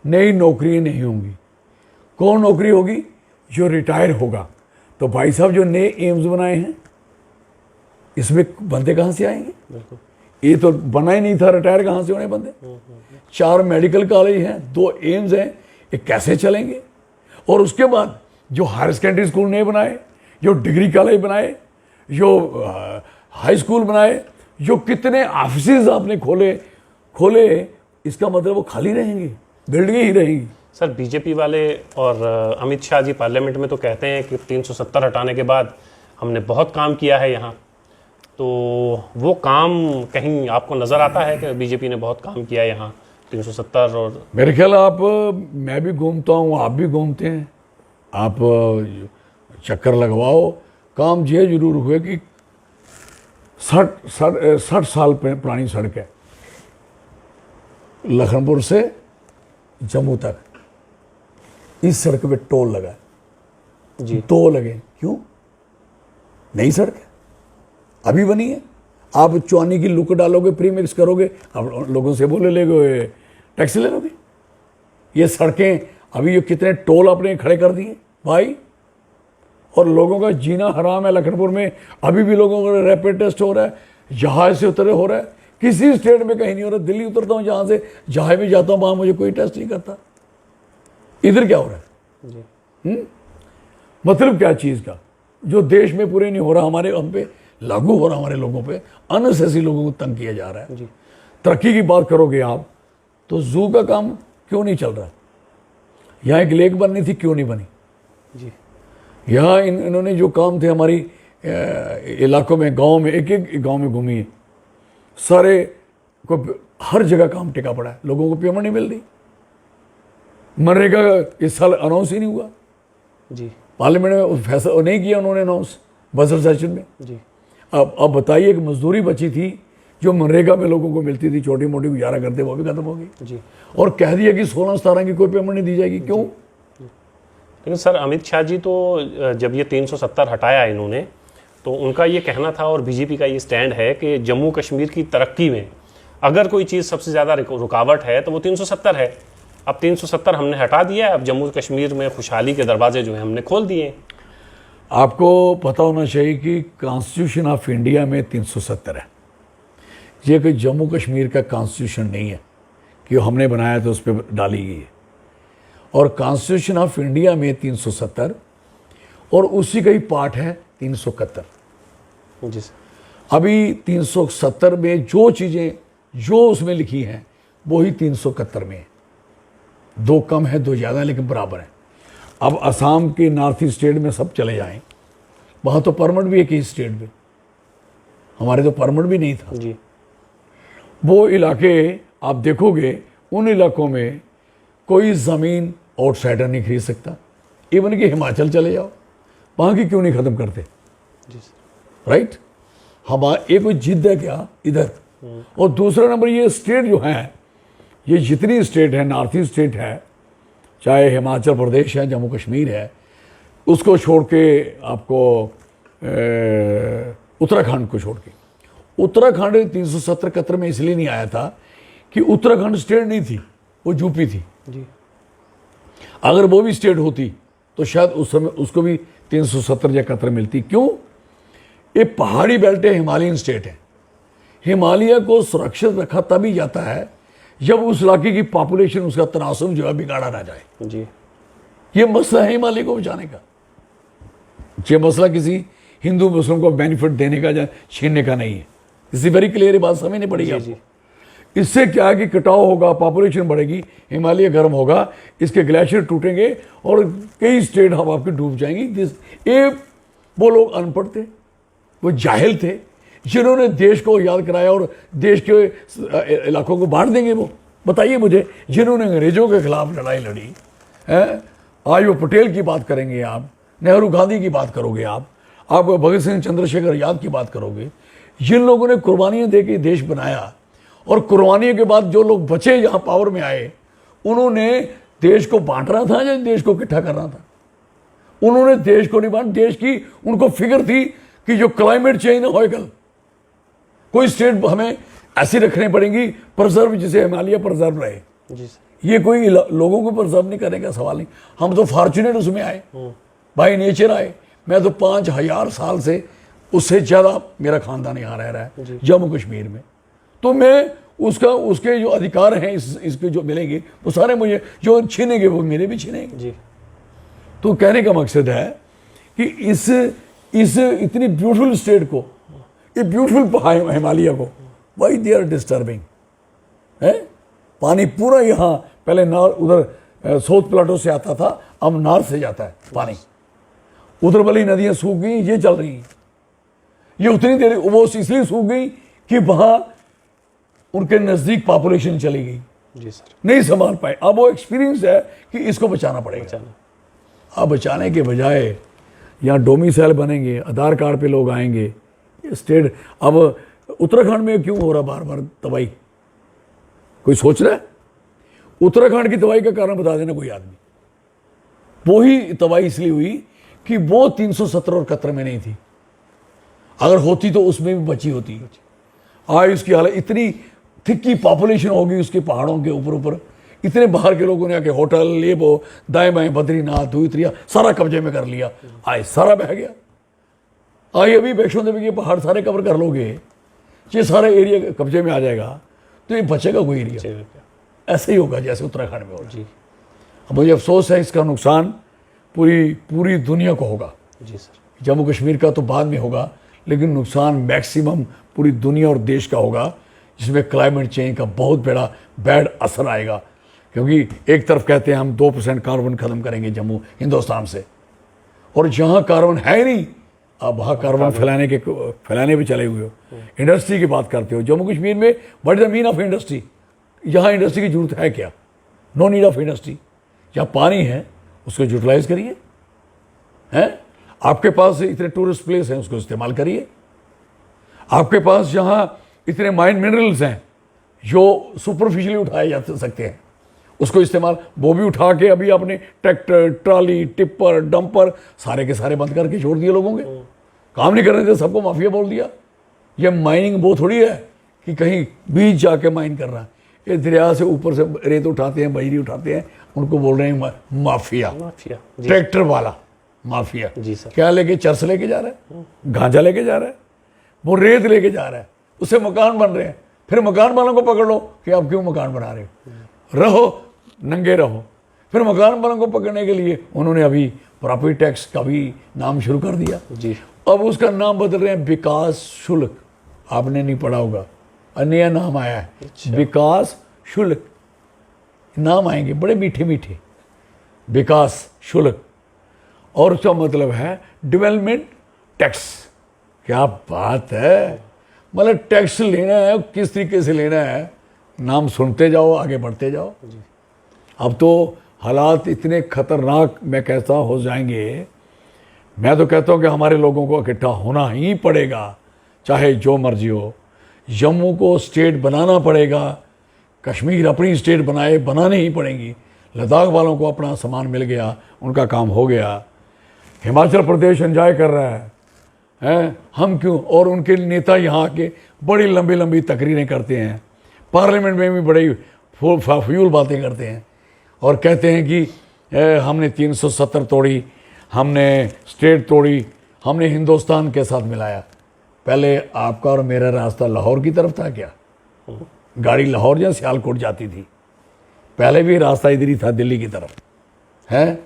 नई नौकरियां नहीं होंगी। कौन नौकरी होगी? जो रिटायर होगा। तो भाई साहब, जो नए एम्स बनाए हैं, इसमें बंदे कहां से आएंगे? ये तो बना ही नहीं था, रिटायर कहां से होने बंदे? 4 मेडिकल कॉलेज हैं, 2 एम्स हैं, ये कैसे चलेंगे? और उसके बाद जो हायर सेकेंडरी स्कूल नहीं बनाए, जो डिग्री कॉलेज बनाए, जो हाई स्कूल बनाए, जो कितने ऑफिसेज आपने खोले, इसका मतलब वो खाली रहेंगे, बिल्डिंगें ही रहेंगी। सर, बीजेपी वाले और अमित शाह जी पार्लियामेंट में तो कहते हैं कि 370 हटाने के बाद हमने बहुत काम किया है यहाँ, तो वो काम कहीं आपको नज़र आता है कि बीजेपी ने बहुत काम किया है यहाँ 370? और मेरे ख्याल मैं भी घूमता हूँ, आप भी घूमते हैं, आप चक्कर लगवाओ, काम ये जरूर हुए कि 60 साल पुरानी सड़क है लखनपुर से जम्मू तक। इस सड़क पे टोल लगा है जी, 2 लगे। क्यों? नई सड़क है, अभी बनी है। आप चौनी की लुक डालोगे, प्री मिक्स करोगे, आप लोगों से बोले लेगे टैक्स ले लोगे। ये सड़कें अभी ये कितने टोल आपने खड़े कर दिए भाई, और लोगों का जीना हराम है। लखनपुर में अभी भी लोगों का रैपिड टेस्ट हो रहा है, जहाज से उतरे हो रहा है, किसी स्टेट में कहीं नहीं हो रहा। दिल्ली उतरता हूँ, जहाँ से जहाज में जाता हूँ, वहाँ मुझे कोई टेस्ट नहीं करता। इधर क्या हो रहा है जी। मतलब क्या चीज़ का? जो देश में पूरे नहीं हो रहा, हमारे हम पे लागू हो रहा, हमारे लोगों पे अननेसेसरी लोगों को तंग किया जा रहा है। जी। तरक्की की बात करोगे आप, तो जू का काम क्यों नहीं चल रहा? यहाँ एक लेक बननी थी, क्यों नहीं बनी? जी, यहाँ इन्होंने जो काम थे हमारी इलाकों में, गांव में, एक एक गांव में घूमी है, सारे को हर जगह काम टिका पड़ा है, लोगों को पेमेंट नहीं मिल रही। मनरेगा इस साल अनाउंस ही नहीं हुआ, जी, पार्लियामेंट में फैसला नहीं किया उन्होंने अनाउंस बजट सेशन में। जी। अब बताइए, एक मजदूरी बची थी जो मनरेगा में लोगों को मिलती थी, छोटी मोटी गुजारा करते, वो भी खत्म हो गई। जी। और कह दिया कि 16-17 की कोई पेमेंट नहीं दी जाएगी। क्यों? लेकिन सर, अमित शाह जी तो जब ये 370 हटाया इन्होंने, तो उनका ये कहना था और बीजेपी का ये स्टैंड है कि जम्मू कश्मीर की तरक्की में अगर कोई चीज़ सबसे ज़्यादा रुकावट है तो वो 370 है। अब 370 हमने हटा दिया है, अब जम्मू कश्मीर में खुशहाली के दरवाजे जो हैं हमने खोल दिए। आपको पता होना चाहिए कि कॉन्स्टिट्यूशन ऑफ इंडिया में 370 है। ये कोई जम्मू कश्मीर का कॉन्स्टिट्यूशन नहीं है कि हमने बनाया तो उस पर डाली गई है। और कॉन्स्टिट्यूशन ऑफ इंडिया में 370 और उसी का ही पार्ट है 371। जी सर। अभी 370 में जो चीज़ें जो उसमें लिखी हैं वही 371 में है। 2 कम है, 2 ज़्यादा, लेकिन बराबर है। अब असम के नॉर्थ ईस्ट स्टेट में सब चले जाएं, वहाँ तो परमिट भी है किसी स्टेट में, हमारे तो परमिट भी नहीं था। जी। वो इलाके आप देखोगे, उन इलाकों में कोई ज़मीन आउटसाइडर नहीं खरीद सकता। इवन कि हिमाचल चले जाओ, वहाँ की क्यों नहीं ख़त्म करते? जी सर। राइट? हमारे कोई जिद है क्या इधर? और दूसरा नंबर, ये स्टेट जो हैं, ये जितनी स्टेट है, नॉर्थ ईस्ट स्टेट है, चाहे हिमाचल प्रदेश है, जम्मू कश्मीर है, उसको छोड़ के आपको उत्तराखंड को छोड़ के, उत्तराखंड 370 में इसलिए नहीं आया था कि उत्तराखंड स्टेट नहीं थी, वो यूपी थी। जी। अगर वो भी स्टेट होती तो शायद उस समय उसको भी 370 या 71 मिलती। क्यों? ये पहाड़ी बेल्ट है, हिमालयन स्टेट है। हिमालय को सुरक्षित रखा तभी जाता है जब उस इलाके की पॉपुलेशन, उसका तनासुब जो है बिगाड़ा ना जाए। जी। ये मसला है हिमालय को बचाने का। ये मसला किसी हिंदू मुस्लिम को बेनिफिट देने का या छीनने का नहीं है। इसी वेरी क्लियर बात समझनी पड़ेगी आपको। इससे क्या है कि कटाव होगा, पॉपुलेशन बढ़ेगी, हिमालय गर्म होगा, इसके ग्लेशियर टूटेंगे और कई स्टेट हम आपकी डूब जाएंगी। ये वो लोग अनपढ़ थे, वो जाहिल थे, जिन्होंने देश को याद कराया और देश के इलाकों को बांट देंगे। वो बताइए मुझे, जिन्होंने अंग्रेजों के खिलाफ लड़ाई लड़ी है। आज वो पटेल की बात करेंगे आप, नेहरू गांधी की बात करोगे आप भगत सिंह चंद्रशेखर आजाद की बात करोगे। जिन लोगों ने कुर्बानियां दे के देश बनाया और कुर्बानियों के बाद जो लोग बचे यहाँ पावर में आए, उन्होंने देश को बांट रहा था या देश को इकट्ठा कर रहा था? उन्होंने देश को नहीं बांट, देश की उनको फिक्र थी कि जो क्लाइमेट चेंज हो कल, कोई स्टेट हमें ऐसी रखनी पड़ेगी प्रिजर्व, जिसे हिमालय प्रिजर्व रहे। जी सर। ये कोई लोगों को प्रिजर्व नहीं करने का सवाल नहीं। हम तो फॉर्चुनेट उसमें आए, बाई नेचर आए। मैं तो 5000 साल से, उससे ज़्यादा मेरा खानदान यहाँ रह रहा है जम्मू कश्मीर में। तो मैं उसके जो अधिकार हैं इसके जो मिलेंगे वो सारे मुझे, जो छीनेंगे वो मेरे भी छीनेंगे जी। तो कहने का मकसद है कि इस इतनी ब्यूटीफुल स्टेट को, ये ब्यूटीफुल हिमालय को, वाई दे आर डिस्टर्बिंग है। पानी पूरा यहाँ पहले उधर साउथ प्लाटो से आता था, अब नॉर्थ से जाता है पानी। उधर वाली नदियाँ सूख गई, ये चल रही हैं। ये उतनी देर वो इसलिए सूख गई कि वहाँ उनके नज़दीक पॉपुलेशन चली गई। जी सर। नहीं संभाल पाए। अब वो एक्सपीरियंस है कि इसको बचाना पड़ेगा। अब बचाने के बजाय यहाँ डोमिसाइल बनेंगे, आधार कार्ड पे लोग आएंगे, ये स्टेट। अब उत्तराखंड में क्यों हो रहा बार बार तबाही? कोई सोच रहा है? उत्तराखंड की तबाही का कारण बता देना कोई आदमी। वही तबाही इसलिए हुई कि वो 370 और 71 में नहीं थी। अगर होती तो उसमें भी बची होती। आज उसकी हालत इतनी थिक्की पॉपुलेशन होगी उसके पहाड़ों के ऊपर, इतने बाहर के लोगों ने आके होटल, ये वो, दाएं बाएं, बद्रीनाथ, धुइत्रिया सारा कब्जे में कर लिया। आज सारा बह गया। आज अभी वैष्णो देवी के पहाड़ सारे कवर कर लोगे, ये सारा एरिया कब्जे में आ जाएगा, तो ये बचेगा कोई एरिया? ऐसे ही होगा जैसे उत्तराखंड में हो जी। अब मुझे अफसोस है, इसका नुकसान पूरी दुनिया को होगा। जी सर। जम्मू कश्मीर का तो बाद में होगा, लेकिन नुकसान मैक्सिमम पूरी दुनिया और देश का होगा, जिसमें क्लाइमेट चेंज का बहुत बड़ा बैड असर आएगा। क्योंकि एक तरफ कहते हैं हम 2% कार्बन ख़त्म करेंगे जम्मू हिंदुस्तान से, और जहाँ कार्बन है नहीं, अब वहाँ कार्बन फैलाने भी चले हुए हो। इंडस्ट्री की बात करते हो, जम्मू कश्मीर में what is the mean of industry? यहाँ इंडस्ट्री की जरूरत है क्या? No need of industry. जहाँ पानी है उसको यूटिलाइज करिए, हैं? आपके पास इतने टूरिस्ट प्लेस हैं, उसको इस्तेमाल करिए। आपके पास जहाँ इतने माइन मिनरल्स हैं जो सुपरफिशियली उठाए जा सकते हैं, उसको इस्तेमाल, वो भी उठा के अभी आपने ट्रैक्टर, ट्राली, टिप्पर, डंपर सारे के सारे बंद करके छोड़ दिए लोगों के। काम नहीं करने थे, सबको माफिया बोल दिया। ये माइनिंग वो थोड़ी है कि कहीं बीच जाके माइन कर रहा है। ये दरिया से ऊपर से रेत उठाते हैं, बजरी उठाते हैं, उनको बोल रहे हैं माफिया। ट्रैक्टर वाला माफिया। जी सर। क्या लेके? चरस लेके जा रहा है, गांजा लेके जा रहा है, वो रेत लेके जा रहा है, उससे मकान बन रहे हैं। फिर मकान वालों को पकड़ लो कि आप क्यों मकान बना रहे हो, रहो नंगे रहो। फिर मकान वालों को पकड़ने के लिए उन्होंने अभी प्रॉपर्टी टैक्स का भी नाम शुरू कर दिया जी। अब उसका नाम बदल रहे हैं विकास शुल्क। आपने नहीं पढ़ा होगा, नया नाम आया है। अच्छा। विकास शुल्क नाम आएंगे बड़े मीठे मीठे, विकास शुल्क, और उसका मतलब है डेवलपमेंट टैक्स। क्या बात है! मतलब टैक्स लेना है, किस तरीके से लेना है, नाम सुनते जाओ, आगे बढ़ते जाओ। अब तो हालात इतने खतरनाक मैं कहता हो जाएंगे। मैं तो कहता हूँ कि हमारे लोगों को इकट्ठा होना ही पड़ेगा, चाहे जो मर्जी हो। जम्मू को स्टेट बनाना पड़ेगा, कश्मीर अपनी स्टेट बनाने ही पड़ेंगी। लद्दाख वालों को अपना सामान मिल गया, उनका काम हो गया। हिमाचल प्रदेश एंजॉय कर रहा है, हम क्यों? और उनके नेता यहाँ के बड़ी लंबी लंबी तकरीरें करते हैं, पार्लियामेंट में भी बड़ी फ्यूल बातें करते हैं और कहते हैं कि हमने 370 तोड़ी, हमने स्टेट तोड़ी, हमने हिंदुस्तान के साथ मिलाया। पहले आपका और मेरा रास्ता लाहौर की तरफ था क्या? गाड़ी लाहौर या सियालकोट जाती थी, पहले भी रास्ता इधर ही था दिल्ली की तरफ है।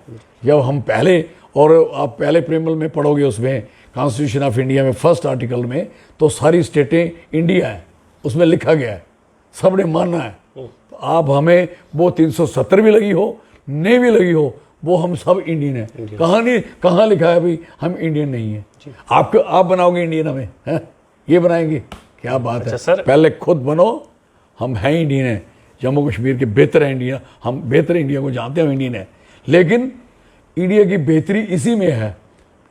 जब हम पहले, और आप पहले प्रेमल में पढ़ोगे उसमें कॉन्स्टिट्यूशन ऑफ इंडिया में फर्स्ट आर्टिकल में, तो सारी स्टेटें इंडिया हैं, उसमें लिखा गया है, सबने मानना है। तो आप हमें वो 370 भी लगी हो, नहीं भी लगी हो, वो हम सब इंडियन है। कहाँ लिखा है भाई हम इंडियन नहीं है? आप बनाओगे इंडियन हमें, है ये बनाएंगे? क्या बात है सर, पहले खुद बनो, हम हैं इंडियन है, जम्मू कश्मीर के बेहतर है इंडिया, हम बेहतर इंडिया को जानते हैं, हम इंडियन है। लेकिन इंडिया की बेहतरी इसी में है,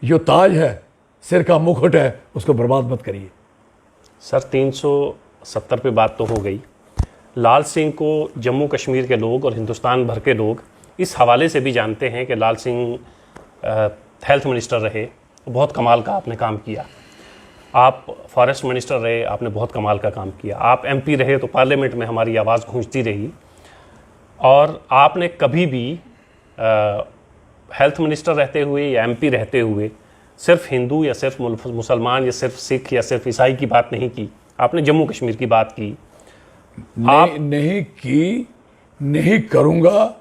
जो ताज है, सिर का मुकुट है, उसको बर्बाद मत करिए। सर 370 पे बात तो हो गई। लाल सिंह को जम्मू कश्मीर के लोग और हिंदुस्तान भर के लोग इस हवाले से भी जानते हैं कि लाल सिंह हेल्थ मिनिस्टर रहे, बहुत कमाल का आपने काम किया। आप फॉरेस्ट मिनिस्टर रहे, आपने बहुत कमाल का काम किया। आप एमपी रहे तो पार्लियामेंट में हमारी आवाज़ गूंजती रही। और आपने कभी भी हेल्थ मिनिस्टर रहते हुए या एमपी रहते हुए सिर्फ हिंदू या सिर्फ मुसलमान या सिर्फ सिख या सिर्फ ईसाई की बात नहीं की, आपने जम्मू कश्मीर की बात की। नहीं की, नहीं करूँगा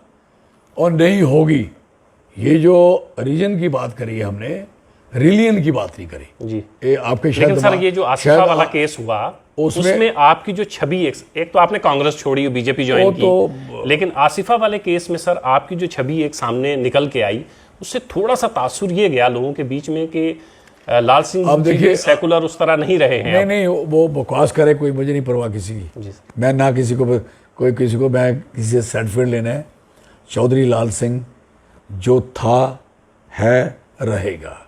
और नहीं होगी। ये जो रीजन की बात करी है हमने, रिलीजन की बात नहीं करी जी। आपके लेकिन सर ये जो आसिफा वाला केस हुआ उसमें आपकी जो छवि, एक तो आपने कांग्रेस छोड़ी और बीजेपी ज्वाइन की, लेकिन आसिफा वाले केस में सर आपकी जो छवि एक सामने निकल के आई, उससे थोड़ा सा तासुर ये गया लोगों के बीच में कि लाल सिंह अब देखिए सेकुलर उस तरह नहीं रहे हैं। नहीं, वो बकवास करे, कोई मुझे नहीं परवाह किसी की। मैं ना किसी को, मैं किसी से सर्टिफिकेट लेना है। चौधरी लाल सिंह जो था है रहेगा,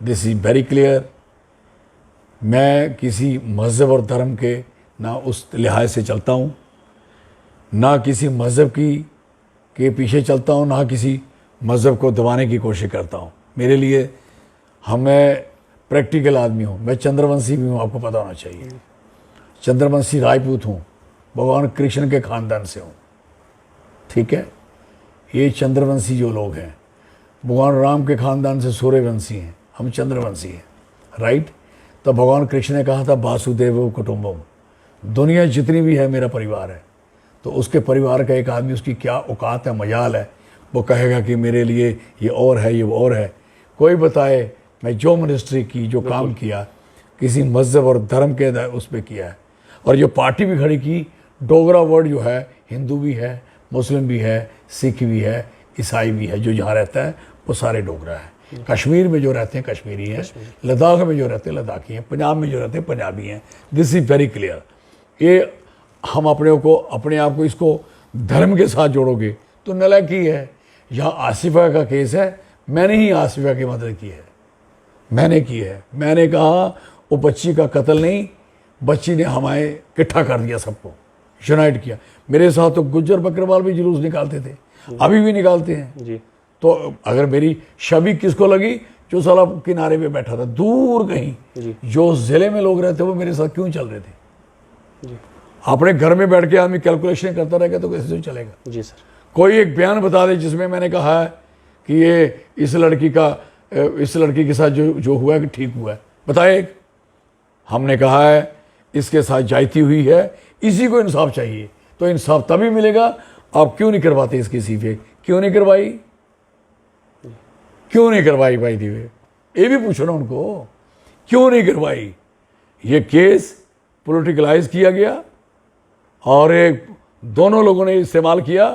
दिस इज वेरी क्लियर। मैं किसी मज़हब और धर्म के ना उस लिहाज से चलता हूँ, ना किसी मज़हब के पीछे चलता हूँ, ना किसी मज़हब को दबाने की कोशिश करता हूँ। मेरे लिए मैं प्रैक्टिकल आदमी हूँ। मैं चंद्रवंशी भी हूँ, आपको पता होना चाहिए। चंद्रवंशी राजपूत हूँ, भगवान कृष्ण के ख़ानदान से हूँ, ठीक है। ये चंद्रवंशी जो लोग हैं, भगवान राम के ख़ानदान से सूर्यवंशी हैं, हम चंद्रवंशी हैं, राइट। तो भगवान कृष्ण ने कहा था वासुदेव कुटुंबम, दुनिया जितनी भी है मेरा परिवार है। तो उसके परिवार का एक आदमी, उसकी क्या औकात है, मजाल है, वो कहेगा कि मेरे लिए ये और है, ये और है। कोई बताए मैं जो मिनिस्ट्री की, जो काम किया, किसी मज़हब और धर्म के उस पर किया है। और जो पार्टी भी खड़ी की, डोगरा वर्ड जो है, हिंदू भी है, मुस्लिम भी है, सिख भी है, ईसाई भी है, जो जहाँ रहता है वो सारे डोगरा है। कश्मीर में जो रहते हैं कश्मीरी हैं, लद्दाख में जो रहते हैं लद्दाखी हैं, पंजाब में जो रहते हैं पंजाबी हैं। This is very clear. ये हम अपने आप को इसको धर्म के साथ जोड़ोगे तो नालायकी है। यहाँ आसिफा का केस है, मैंने ही आसिफा की मदद की है, मैंने की है। मैंने कहा वो बच्ची का कत्ल नहीं, बच्ची ने हमारे इकट्ठा कर दिया, सबको यूनाइट किया। मेरे साथ तो गुज्जर बकरवाल भी जुलूस निकालते थे, अभी भी निकालते हैं जी। तो अगर मेरी छवि किसको लगी, जो साला किनारे पे बैठा था दूर कहीं, जो जिले में लोग रहते वो मेरे साथ क्यों चल रहे थे जी। अपने घर में बैठ के आदमी कैलकुलेशन करता रहेगा तो कैसे चलेगा जी सर। कोई एक बयान बता दे जिसमें मैंने कहा है कि ये इस लड़की के साथ जो हुआ है कि ठीक हुआ है, बताए एक। हमने कहा है इसके साथ जायती हुई है, इसी को इंसाफ चाहिए, तो इंसाफ तभी मिलेगा। आप क्यों नहीं करवाते इसकी सीफे, क्यों नहीं करवाई, क्यों नहीं करवाई भाई दिवे, ये भी पूछो ना उनको, क्यों नहीं करवाई। ये केस पॉलिटिकलाइज किया गया और एक दोनों लोगों ने इस्तेमाल किया।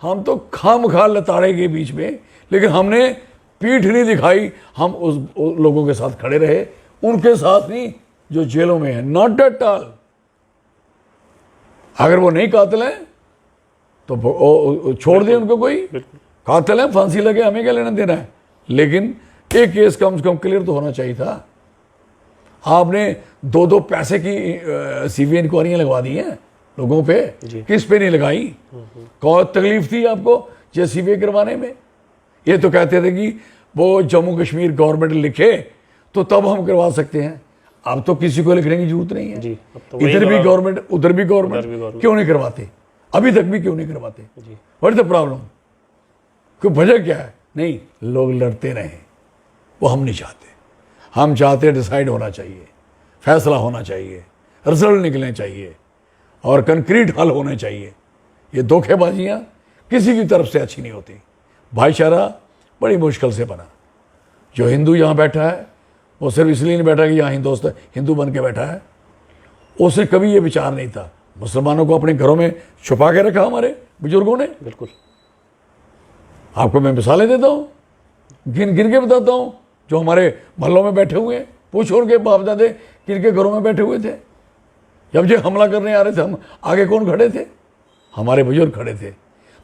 हम तो खामखा लताड़े के बीच में, लेकिन हमने पीठ नहीं दिखाई, हम उस लोगों के साथ खड़े रहे, उनके साथ नहीं जो जेलों में है, नॉट एट ऑल। अगर वो नहीं कातिल हैं तो छोड़ दें उनको, कोई कातिल है फांसी लगे, हमें क्या लेना देना है। लेकिन एक केस कम से कम क्लियर तो होना चाहिए था। आपने दो पैसे की सीबीआई इंक्वायरियां लगवा दी हैं लोगों पे, किस पे नहीं लगाई? कौन तकलीफ थी आपको ये सीबीआई करवाने में? ये तो कहते थे कि वो जम्मू कश्मीर गवर्नमेंट लिखे तो तब हम करवा सकते हैं। अब तो किसी को लिखने की जरूरत नहीं है जी। तो इधर भी गवर्नमेंट उधर भी गवर्नमेंट, क्यों नहीं करवाते? अभी तक भी क्यों नहीं करवाते? What is the problem? क्यों, वजह क्या है? नहीं, लोग लड़ते रहे, वो हम नहीं चाहते। हम चाहते डिसाइड होना चाहिए, फैसला होना चाहिए, रिजल्ट निकलने चाहिए। और कंक्रीट हल होने चाहिए। ये धोखेबाजियाँ किसी की तरफ से अच्छी नहीं होती। भाईचारा बड़ी मुश्किल से बना। जो हिंदू यहाँ बैठा है वो सिर्फ इसलिए नहीं बैठा कि यहाँ हिंदू बन के बैठा है, उसे कभी ये विचार नहीं था। मुसलमानों को अपने घरों में छुपा के रखा हमारे बुजुर्गों ने। बिल्कुल। आपको मैं मिसालें देता हूँ, गिन गिन के बताता हूँ, जो हमारे मोहल्लों में बैठे हुए हैं। पूछो उनके बाप दादे किन के घरों में बैठे हुए थे। जब ये हमला करने आ रहे थे, हम आगे कौन खड़े थे? हमारे बुजुर्ग खड़े थे।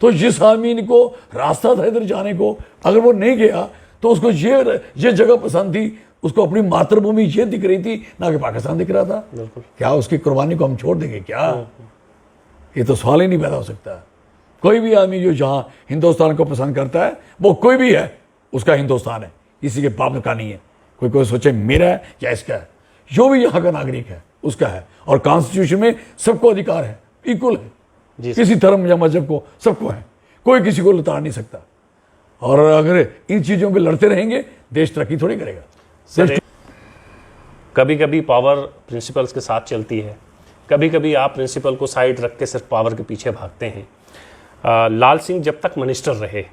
तो जिस आदमी को रास्ता था इधर जाने को, अगर वो नहीं गया तो उसको ये जगह पसंद थी, उसको अपनी मातृभूमि ये दिख रही थी, ना कि पाकिस्तान दिख रहा था। क्या उसकी कुर्बानी को हम छोड़ देंगे क्या? ये तो सवाल ही नहीं पैदा हो सकता। कोई भी आदमी जो जहाँ हिंदुस्तान को पसंद करता है, वो कोई भी है, उसका हिंदुस्तान है, किसी के बाप का नहीं है। कोई सोचे मेरा है या इसका है, जो भी यहाँ का नागरिक है उसका है। और कॉन्स्टिट्यूशन में सबको अधिकार है, इक्वल है, किसी धर्म या मजहब को सबको है, कोई किसी को लताड़ नहीं सकता। और अगर इन चीज़ों पे लड़ते रहेंगे, देश तरक्की थोड़ी करेगा। कभी कभी पावर प्रिंसिपल्स के साथ चलती है, कभी कभी आप प्रिंसिपल को साइड रख के सिर्फ पावर के पीछे भागते हैं। लाल सिंह जब तक मिनिस्टर रहे,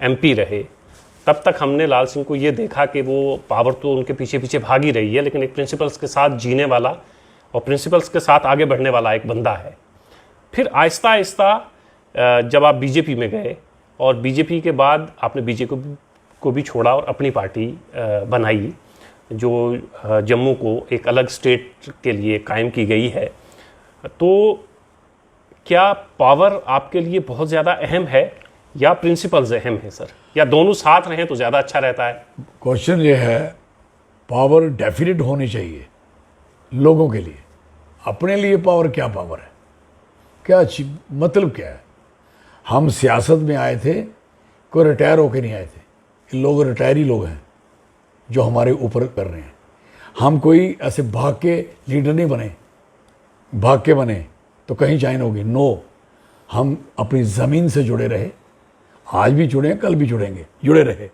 एमपी रहे, तब तक हमने लाल सिंह को ये देखा कि वो पावर तो उनके पीछे पीछे भाग ही रही है, लेकिन एक प्रिंसिपल्स के साथ जीने वाला और प्रिंसिपल्स के साथ आगे बढ़ने वाला एक बंदा है। फिर आहिस्ता आहिस्ता जब आप बीजेपी में गए और बीजेपी के बाद आपने बीजेपी को भी छोड़ा और अपनी पार्टी बनाई, जो जम्मू को एक अलग स्टेट के लिए कायम की गई है, तो क्या पावर आपके लिए बहुत ज़्यादा अहम है या प्रिंसिपल्स अहम है सर, या दोनों साथ रहें तो ज़्यादा अच्छा रहता है? क्वेश्चन ये है, पावर डेफिनेट होनी चाहिए लोगों के लिए। अपने लिए पावर क्या पावर है, क्या मतलब क्या है? हम सियासत में आए थे, कोई रिटायर होके नहीं आए थे। ये लोग रिटायरी लोग हैं जो हमारे ऊपर कर रहे हैं। हम कोई ऐसे भाग के लीडर नहीं बने, भाग के बने तो कहीं ज्वाइन होगी। नो, हम अपनी ज़मीन से जुड़े रहे, आज भी जुड़े हैं, कल भी जुड़ेंगे, जुड़े रहे।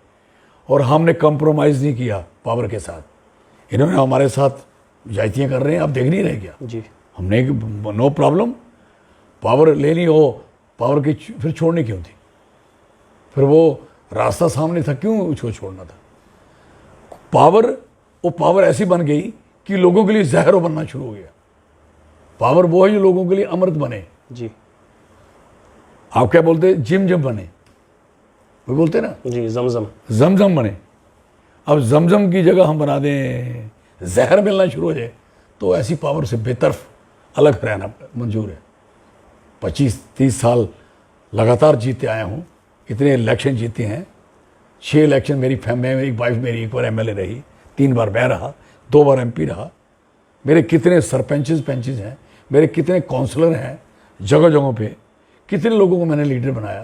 और हमने कंप्रोमाइज़ नहीं किया पावर के साथ। इन्होंने हमारे साथ जायतियाँ कर रहे हैं, आप देख नहीं रहे क्या? जी, हमने नो प्रॉब्लम। पावर लेनी हो, पावर की फिर छोड़नी क्यों थी? फिर वो रास्ता सामने था, क्यों उसको छोड़ना था? वो पावर ऐसी बन गई कि लोगों के लिए जहर बनना शुरू हो गया। पावर वो है जो लोगों के लिए अमृत बने। जी, आप क्या बोलते हैं? जिम बने, वो बोलते ना जी, जमजम बने। अब जमजम की जगह हम बना दें, जहर मिलना शुरू हो जाए, तो ऐसी पावर से बेतरफ अलग रहना मंजूर है। 25-30 साल लगातार जीते आया हूँ, इतने इलेक्शन जीते हैं। 6 इलेक्शन मेरी वाइफ मेरी एक बार एमएलए रही, 3 बार मैं रहा, 2 बार एमपी रहा। मेरे कितने सरपंचेस हैं, मेरे कितने काउंसलर हैं जगह जगहों पे, कितने लोगों को मैंने लीडर बनाया।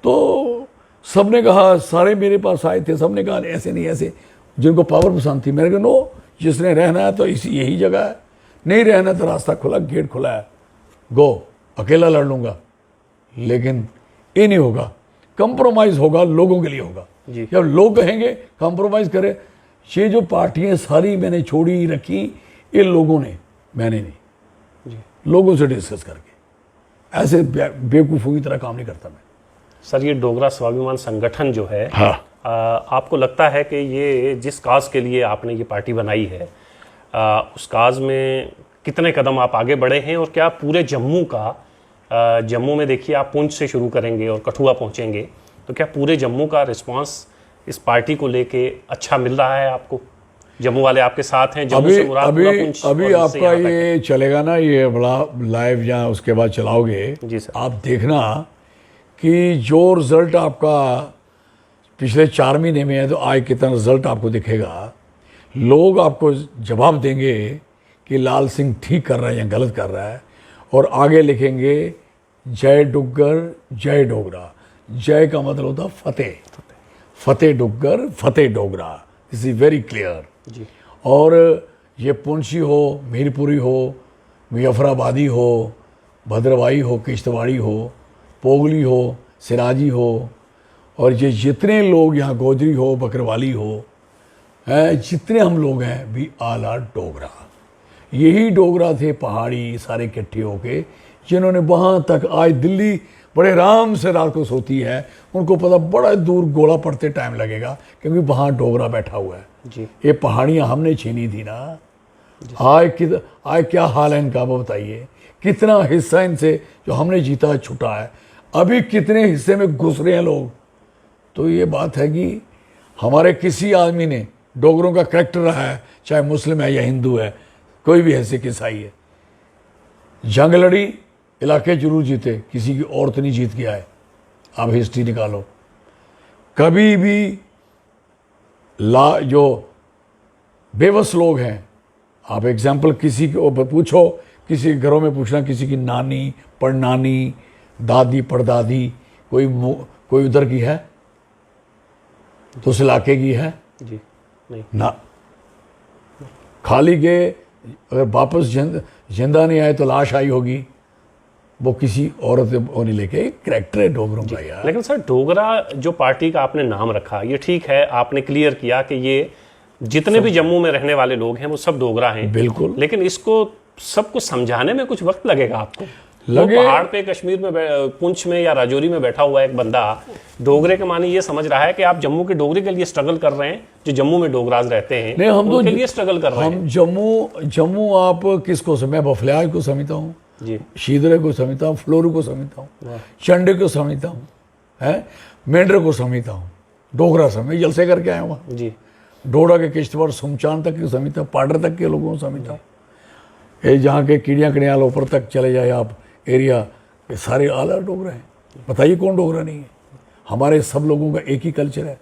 तो सबने कहा, सारे मेरे पास आए थे, सबने कहा ऐसे नहीं ऐसे, जिनको पावर पसंद थी। मैंने कहा नो, जिसने रहना है तो यही जगह है, नहीं रहना तो रास्ता खुला, गेट खुला है, गो, अकेला लड़ लूँगा। लेकिन ये नहीं होगा, कंप्रोमाइज़ होगा, लोगों के लिए होगा। जब लोग कहेंगे कंप्रोमाइज़ करें। ये जो पार्टियां सारी मैंने छोड़ी रखी, ये लोगों ने, मैंने नहीं, लोगों से डिस्कस करके। ऐसे बेवकूफ़ों की तरह काम नहीं करता मैं। सर, ये डोगरा स्वाभिमान संगठन जो है, हाँ, आपको लगता है कि ये जिस काज के लिए आपने ये पार्टी बनाई है, उस काज में कितने कदम आप आगे बढ़े हैं? और क्या पूरे जम्मू में देखिए, आप पुंछ से शुरू करेंगे और कठुआ पहुंचेंगे, तो क्या पूरे जम्मू का रिस्पांस इस पार्टी को लेके अच्छा मिल रहा है आपको? जम्मू वाले आपके साथ हैं? जम्मू से मुराद पूरा पुंछ? अभी आपका ये चलेगा ना, ये बड़ा लाइव या उसके बाद चलाओगे जी सर, आप देखना कि जो रिजल्ट आपका पिछले 4 महीने में है, तो आज कितना रिजल्ट आपको दिखेगा। लोग आपको जवाब देंगे कि लाल सिंह ठीक कर रहा है या गलत कर रहा है, और आगे लिखेंगे जय डुग्गर जय डोगरा। जय का मतलब होता फतेह, फतेह डुग्गर फतेह Dogra, this is very clear जी। और ये पुंछी हो, मीरपुरी हो, मुजफ्फराबादी हो, भद्रवाही हो, किश्तवाड़ी हो, पोगली हो, सिराजी हो, और ये जितने लोग यहाँ गोजरी हो, बकरवाली हो, जितने हम लोग हैं, वी ऑल आर डोगरा। यही डोगरा थे पहाड़ी सारे इकट्ठे होके, जिन्होंने वहाँ तक, आज दिल्ली बड़े आराम से रात को सोती है, उनको पता बड़ा दूर गोला पड़ते टाइम लगेगा क्योंकि वहाँ डोगरा बैठा हुआ है जी। ये पहाड़ियाँ हमने छीनी थी ना। आज क्या हाल है इनका, वो बताइए। कितना हिस्सा इनसे जो हमने जीता छुटा है, अभी कितने हिस्से में घुस रहे हैं लोग। तो ये बात है कि हमारे किसी आदमी ने डोगरों का करेक्टर रहा है, चाहे मुस्लिम है या हिंदू है, कोई भी है, सिख ईसाई है, जंग लड़ी, इलाके जरूर जीते, किसी की औरत नहीं जीत के आए। आप हिस्ट्री निकालो, कभी भी जो बेबस लोग हैं, आप एग्जाम्पल किसी को पूछो, किसी के घरों में पूछना, किसी की नानी पड़नानी दादी पड़दादी कोई उधर की है तो उस इलाके की है जी नहीं ना। खाली के अगर वापस जिंदा नहीं आए तो लाश आई होगी, वो किसी औरत को नहीं लेके। करैक्टर है डोगरों का यार। लेकिन सर, डोगरा जो पार्टी का आपने नाम रखा, ये ठीक है, आपने क्लियर किया कि ये जितने भी जम्मू में रहने वाले लोग हैं वो सब डोगरा हैं, बिल्कुल। लेकिन इसको सबको समझाने में कुछ वक्त लगेगा आपको। लगे। तो पहाड़ पे कश्मीर में पुंछ में या राजौरी में बैठा हुआ एक बंदा डोगरे के मानी ये समझ रहा है कि आप जम्मू के डोगरे के लिए स्ट्रगल कर रहे हैं, जो जम्मू में डोगराज रहते हैं नहीं, हम उनके तो लिए स्ट्रगल कर रहे हैं। हम जम्मू आप किसको मैं बफलियाज को समझता हूँ जी, शीदरे को समझता हूँ, फ्लोरू को समझता हूँ, चंडे को समझता हूँ, है मेंढर को समझता हूँ, डोगरा समझ जलसे करके आया वहाँ जी, डोडा के किश्तवाड़ सुमचान तक के समझता हूँ, पाडर तक के लोगों को समझता हूँ, ये जहाँ के कीड़ियाँ कड़ियाल ऊपर तक चले जाए आप एरिया, ये सारे आला डोगरा हैं। बताइए कौन डोगरा नहीं है। हमारे सब लोगों का एक ही कल्चर है,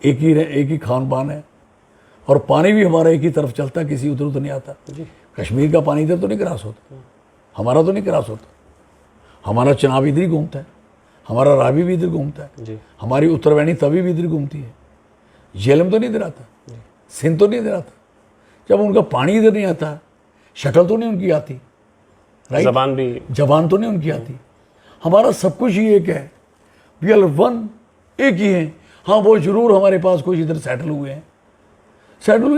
एक ही खान पान है, और पानी भी हमारा एक ही तरफ चलता है, किसी उधर उधर नहीं आता। कश्मीर का पानी इधर तो नहीं क्रॉस होता, हमारा तो नहीं क्रॉस होता, हमारा चनाब इधर ही घूमता है, हमारा रावी भी इधर घूमता है, हमारी उत्तरवैनी तवी भी इधर घूमती है, झेलम तो नहीं इधर आता, सिंध तो नहीं इधर आता। जब उनका पानी इधर नहीं आता, शक्ल तो नहीं उनकी आती, राइट, जबान तो नहीं उनकी आती। हमारा सब कुछ ही एक है, वी आर वन, एक ही है। हाँ, वो जरूर हमारे पास कुछ इधर सेटल हुए हैं,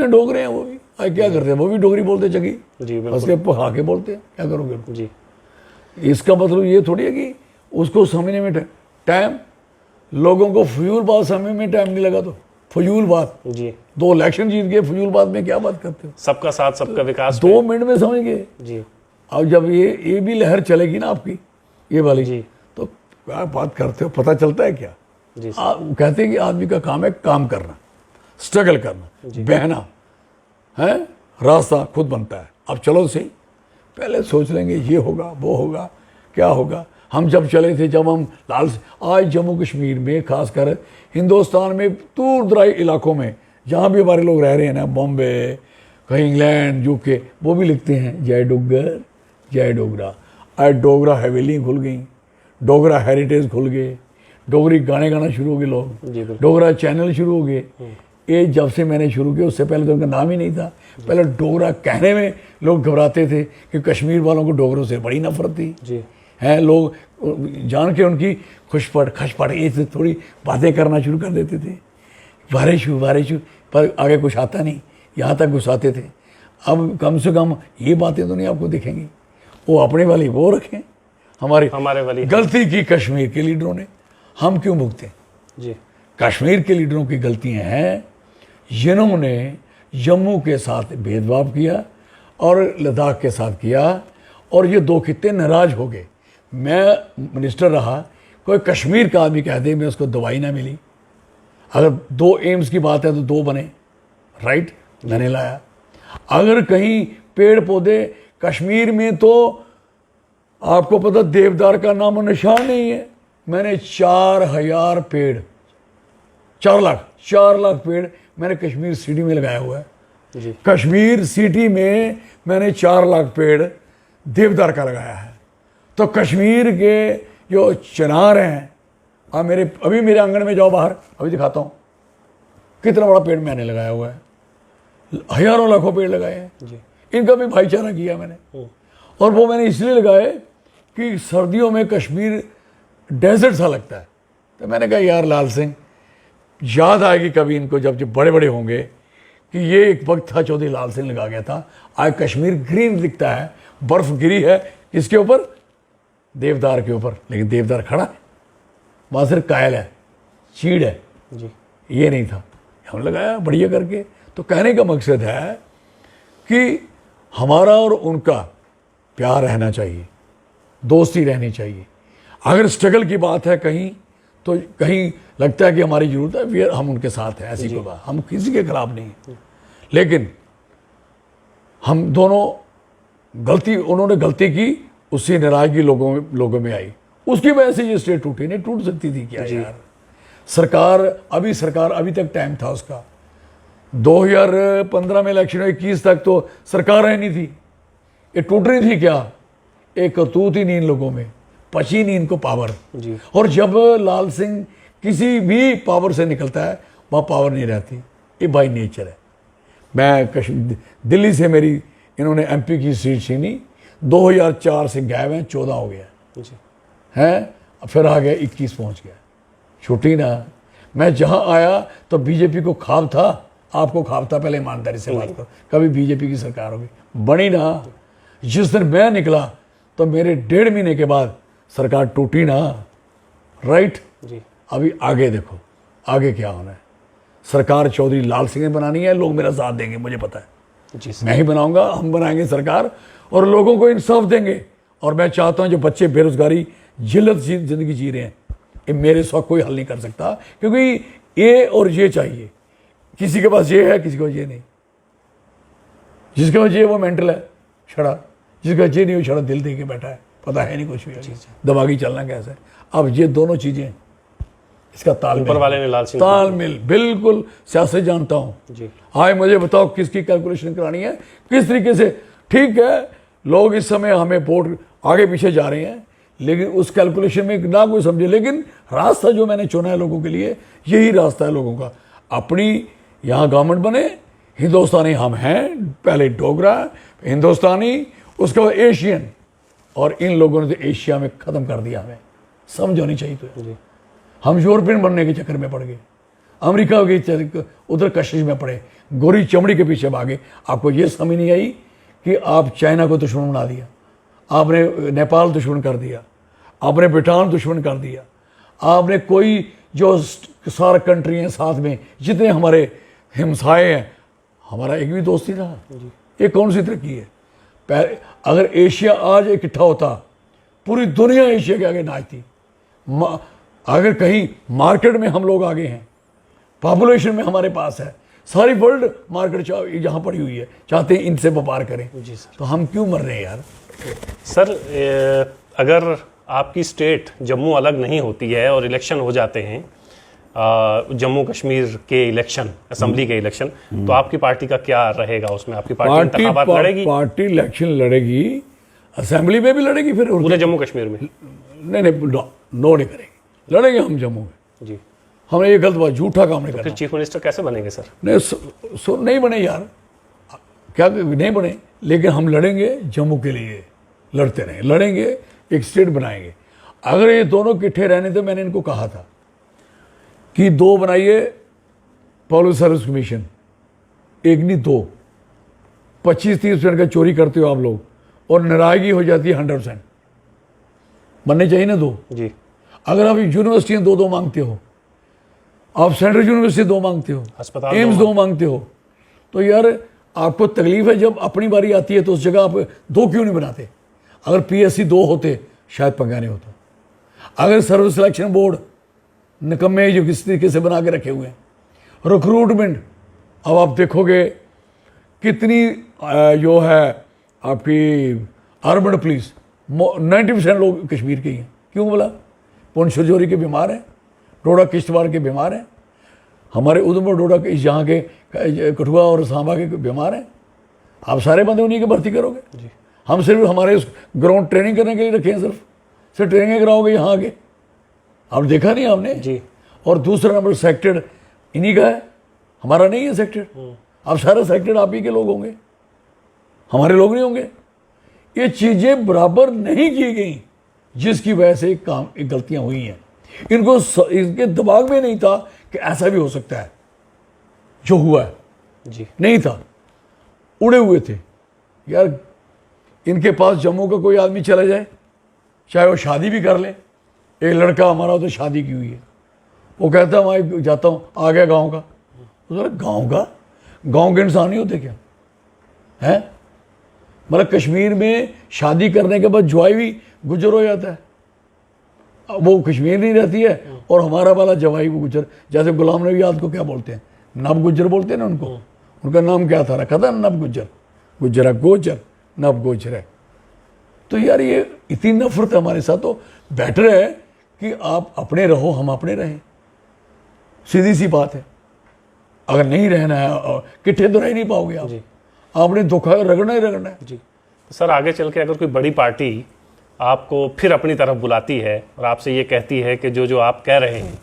डोगरे हैं वो भी। क्या करते हैं, वो भी डोगरी बोलते जगी, बस के पका के बोलते हैं, क्या करोगे जी। इसका मतलब ये थोड़ी है कि उसको समझने में टाइम, लोगों को फजूल बात समझने में टाइम नहीं लगा, तो फजूल बात जी। 2 इलेक्शन जीत गए, फजूल बात में क्या बात करते हो। सबका साथ सबका विकास 2 मिनट में समझ गए जी। अब जब ये भी लहर चलेगी ना आपकी, ये वाली जी, तो क्या बात करते हो, पता चलता है क्या जी। कहते हैं कि आदमी का काम है काम करना, स्ट्रगल करना, बहना है, रास्ता खुद बनता है। अब चलो सही, पहले सोच लेंगे ये होगा वो होगा क्या होगा। हम जब चले थे, जब हम आज जम्मू कश्मीर में, खासकर हिंदुस्तान में दूर दराज इलाकों में जहाँ भी हमारे लोग रह रहे हैं ना, बॉम्बे, कहीं इंग्लैंड, यूके, वो भी लिखते हैं जय डुग्गर जय डोगरा। आज डोगरा हवेली खुल गई, डोगरा हेरिटेज खुल गए, डोगरी गाने गाना शुरू हो गए लोग, डोगरा चैनल शुरू हो गए। ये जब से मैंने शुरू किया, उससे पहले तो उनका नाम ही नहीं था। पहले डोगरा कहने में लोग घबराते थे कि कश्मीर वालों को डोगरों से बड़ी नफरत थी जी। हैं लोग जान के उनकी खशपट ये थोड़ी बातें करना शुरू कर देते थे, वारिशु, पर आगे कुछ आता नहीं, यहाँ तक घुसाते थे। अब कम से कम ये बातें तो नहीं आपको दिखेंगी, वो अपने वाली वो रखें, हमारे वाली गलती की कश्मीर के लीडरों ने, हम क्यों भुगते जी। कश्मीर के लीडरों की गलतियां हैं, जिन्होंने जम्मू के साथ भेदभाव किया और लद्दाख के साथ किया, और ये 2 खित्ते नाराज हो गए। मैं मिनिस्टर रहा, कोई कश्मीर का आदमी कह दे मैं उसको दवाई ना मिली, अगर 2 एम्स की बात है तो 2 बने, राइट, मैंने लाया। अगर कहीं पेड़ पौधे कश्मीर में, तो आपको पता देवदार का नाम और निशान नहीं है, मैंने 4000 पेड़, 4 लाख पेड़ मैंने कश्मीर सिटी में लगाया हुआ है जी। कश्मीर सिटी में मैंने 4 लाख पेड़ देवदार का लगाया है। तो कश्मीर के जो चिनार हैं, अभी मेरे आंगन में जाओ बाहर, अभी दिखाता हूँ कितना बड़ा पेड़ मैंने लगाया हुआ है, हजारों लाखों पेड़ लगाए हैं जी। इनका भी भाईचारा किया मैंने, और वो मैंने इसलिए लगाए कि सर्दियों में कश्मीर डेजर्ट सा लगता है। तो मैंने कहा यार लाल सिंह, याद आएगी कभी इनको जब बड़े बड़े होंगे कि ये एक वक्त था चौधरी लाल सिंह लगा गया था, आज कश्मीर ग्रीन दिखता है, बर्फ गिरी है किसके ऊपर, देवदार के ऊपर, लेकिन देवदार खड़ा है, वहाँ सिर्फ कायल है, चीड़ है जी। ये नहीं था, हम लगाया बढ़िया करके। तो कहने का मकसद है कि हमारा और उनका प्यार रहना चाहिए, दोस्ती रहनी चाहिए। अगर स्ट्रगल की बात है कहीं, तो कहीं लगता है कि हमारी ज़रूरत है, फिर हम उनके साथ हैं, ऐसी कोई बात, हम किसी के खिलाफ नहीं हैं। लेकिन हम दोनों गलती, उन्होंने गलती की, उससे नाराजगी लोगों में आई, उसकी वजह से ये स्टेट टूटी, नहीं टूट सकती थी क्या यार। सरकार अभी तक टाइम था उसका, 2015 में इलेक्शन, 21 तक तो सरकार ही नहीं थी, ये टूट रही थी क्या, एक करतूत ही नहीं इन लोगों में, पची नहीं इनको पावर जी। और जब लाल सिंह किसी भी पावर से निकलता है वहाँ पावर नहीं रहती, ये बाई नेचर है। मैं दिल्ली से मेरी इन्होंने एमपी की सीट छीनी, 2004 से गायब हैं, 14 हो गया हैं, फिर आ गया 21 पहुँच गया, छुट्टी ना। मैं जहाँ आया तो बीजेपी को ख्वाब था, आपको ख्वाब था, पहले ईमानदारी से बात करो, कभी बीजेपी की सरकार होगी, बनी ना। जिस दिन मैं निकला तो मेरे 1.5 महीने के बाद सरकार टूटी ना, राइट जी। अभी आगे देखो, आगे क्या होना है। सरकार चौधरी लाल सिंह ने बनानी है, लोग मेरा साथ देंगे, मुझे पता है जी। मैं ही बनाऊंगा, हम बनाएंगे सरकार और लोगों को इंसाफ देंगे। और मैं चाहता हूं जो बच्चे बेरोजगारी जिल्लत जिंदगी जी रहे हैं, ये मेरे साथ कोई हल नहीं कर सकता, क्योंकि ये और ये चाहिए, किसी के पास ये है, किसी के पास ये नहीं। जिसके पास ये वो मेंटल है छड़ा, जिसके पास ये नहीं वो छड़ा दिल दे के बैठा है, पता है नहीं कुछ भी, दिमागी चलना कैसे है। अब ये दोनों चीजें, इसका तालमेल, ऊपर वाले ने लाल सिंह तालमेल, बिल्कुल सियासत जानता हूं जी। आए मुझे बताओ किसकी कैलकुलेशन करानी है, किस तरीके से। ठीक है, लोग इस समय हमें वोट आगे पीछे जा रहे हैं, लेकिन उस कैलकुलेशन में ना कोई समझे, लेकिन रास्ता जो मैंने चुना है लोगों के लिए, यही रास्ता है लोगों का। अपनी यहाँ गवर्नमेंट बने, हिंदुस्तानी हम हैं, पहले डोगरा हिंदुस्तानी, उसके बाद एशियन, और इन लोगों ने तो एशिया में ख़त्म कर दिया, हमें समझ होनी चाहिए। तो हम यूरोपियन बनने के चक्कर में पड़ गए, अमेरिका के उधर कशिश में पड़े, गोरी चमड़ी के पीछे भागे। आपको ये समझ नहीं आई कि आप चाइना को दुश्मन बना दिया, आपने नेपाल दुश्मन कर दिया, आपने भूटान दुश्मन कर दिया, आपने कोई जो सारे कंट्री हैं साथ में, जितने हमारे हिमसाए हैं, हमारा एक भी दोस्त ही रहा। ये कौन सी तरक्की है। अगर एशिया आज इकट्ठा होता, पूरी दुनिया एशिया के आगे नाचती। अगर कहीं मार्केट में हम लोग आगे हैं, पॉपुलेशन में हमारे पास है, सारी वर्ल्ड मार्केट यहाँ पड़ी हुई है, चाहते हैं इनसे व्यापार करें जी सर। तो हम क्यों मर रहे हैं यार। सर अगर आपकी स्टेट जम्मू अलग नहीं होती है और इलेक्शन हो जाते हैं, जम्मू कश्मीर के इलेक्शन, असेंबली के इलेक्शन, तो आपकी पार्टी का क्या रहेगा उसमें? आपकी पार्टी इंतखाबात लड़ेगी? पार्टी इलेक्शन लड़ेगी, असेंबली में भी लड़ेगी, फिर पूरे जम्मू कश्मीर में? नहीं, नो नहीं करेंगे, लड़ेंगे हम जम्मू में जी। हमने ये गलत बात, झूठा काम नहीं करना। फिर चीफ मिनिस्टर कैसे बनेंगे सर? नहीं नहीं बने यार, क्या नहीं बने, लेकिन हम लड़ेंगे जम्मू के लिए, लड़ते रहें, लड़ेंगे, एक स्टेट बनाएंगे। अगर ये दोनों इकट्ठे रहने, तो मैंने इनको कहा था कि 2 बनाइए पब्लिक सर्विस कमीशन, एक नहीं 2, 25-30% का चोरी करते हो आप लोग और नाराजगी हो जाती है 100%, बनने चाहिए ना 2 जी। अगर आप यूनिवर्सिटियां 2-2 मांगते हो, आप सेंट्रल यूनिवर्सिटी 2 मांगते हो, अस्पताल एम्स 2 मांगते हो, तो यार आपको तकलीफ है। जब अपनी बारी आती है तो उस जगह आप 2 क्यों नहीं बनाते? अगर पीएससी 2 होते शायद पंगा नहीं होता। अगर सर्विस सिलेक्शन बोर्ड निकम्मे जो किस तरीके से बना के रखे हुए हैं, रिक्रूटमेंट, अब आप देखोगे कितनी जो है आपकी अर्बन पुलिस, 90% लोग कश्मीर के ही हैं। क्यों बोला? पुंछ राजौरी के बीमार हैं, डोडा किश्तवाड़ के बीमार हैं, हमारे उधमपुर डोडा के यहाँ के कठुआ और सांबा के बीमार हैं। आप सारे बंदे उन्हीं की भर्ती करोगे जी। हम सिर्फ हमारे ग्राउंड ट्रेनिंग करने के लिए रखे हैं, सिर्फ ट्रेनिंग कराओगे यहाँ आगे। अब देखा नहीं आपने जी। और दूसरा नंबर सेक्टर इन्हीं का है, हमारा नहीं है सेक्टर। अब सारे सेक्टर आप ही के लोग होंगे, हमारे लोग नहीं होंगे। ये चीज़ें बराबर नहीं की गई, जिसकी वजह से काम गलतियां हुई हैं। इनको इनके दिमाग में नहीं था कि ऐसा भी हो सकता है जो हुआ है। जी नहीं था, उड़े हुए थे यार। इनके पास जम्मू का कोई आदमी चला जाए, चाहे वो शादी भी कर ले, एक लड़का हमारा तो शादी की हुई है, वो कहता है मैं जाता हूँ, आ गया गांव का। तो गांव का, गांव के इंसान नहीं होते क्या हैं? मतलब कश्मीर में शादी करने के बाद जवाई भी गुजर हो जाता है, वो कश्मीर नहीं रहती है और हमारा वाला जवाई वो गुजर। जैसे गुलाम नबी आजाद को क्या बोलते हैं, नब गुजर बोलते हैं ना उनको, उनका नाम क्या था, रखा था नब गुजर, गुजरा गोजर, नब गोजर है। तो यार ये इतनी नफरत है हमारे साथ, तो बेटर है कि आप अपने रहो, हम अपने रहें, सीधी सी बात है। अगर नहीं रहना है, किट्ठे तो रह नहीं पाओगे आप, आपने धोखा रगड़ना ही रगड़ना है। जी। तो सर आगे चल के अगर कोई बड़ी पार्टी आपको फिर अपनी तरफ बुलाती है और आपसे ये कहती है कि जो जो आप कह रहे हैं,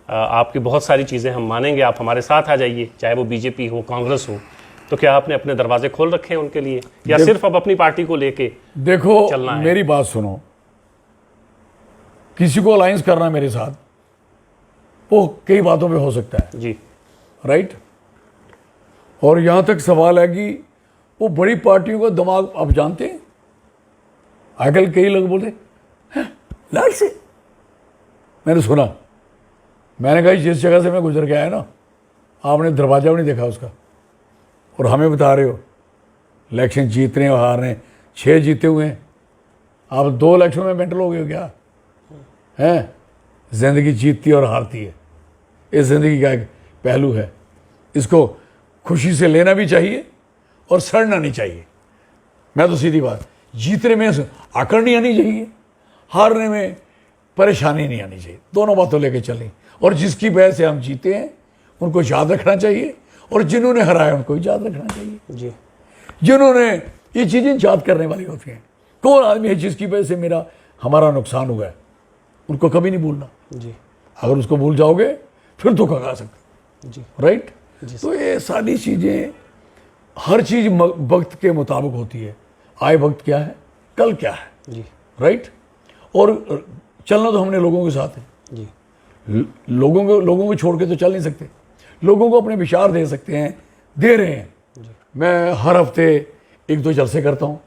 आपकी बहुत सारी चीज़ें हम मानेंगे, आप हमारे साथ आ जाइए, चाहे वो बीजेपी हो, कांग्रेस हो, तो क्या आपने अपने दरवाजे खोल रखे हैं उनके लिए, या सिर्फ अब अपनी पार्टी को लेके देखो चलना है? मेरी बात सुनो, किसी को अलायंस करना मेरे साथ वो कई बातों पे हो सकता है जी, राइट। और यहां तक सवाल है कि वो बड़ी पार्टियों का दिमाग आप जानते हैं, आजकल कई लोग बोलते लाइट से, मैंने सुना, मैंने कहा जिस जगह से मैं गुजर के आया ना, आपने दरवाजा भी नहीं देखा उसका, और हमें बता रहे हो इलेक्शन जीतने और हारने, 6 जीते हुए हैं, आप 2 इलेक्शन में मेंटल हो गए हो क्या हैं? जिंदगी जीतती और हारती है, इस जिंदगी का एक पहलू है, इसको खुशी से लेना भी चाहिए और सड़ना नहीं चाहिए। मैं तो सीधी बात, जीतने में आकड़ नहीं आनी चाहिए, हारने में परेशानी नहीं आनी चाहिए, दोनों बातों लेके चलें। और जिसकी वजह से हम जीते हैं उनको याद रखना चाहिए, और जिन्होंने हराया उनको भी याद रखना चाहिए जी। जिन्होंने ये चीज़ें याद करने वाली होती हैं। कौन आदमी है जिसकी वजह से हमारा नुकसान हुआ है, उनको कभी नहीं भूलना जी। अगर उसको भूल जाओगे फिर धोखा खा सकते जी। राइट। तो ये सारी चीज़ें, हर चीज़ वक्त के मुताबिक होती है, आए वक्त क्या है, कल क्या है जी। राइट। और चलना तो हमने लोगों के साथ है जी। लोगों को छोड़ के तो चल नहीं सकते, लोगों को अपने विचार दे सकते हैं, दे रहे हैं। मैं हर हफ्ते 1-2 जलसे करता हूँ,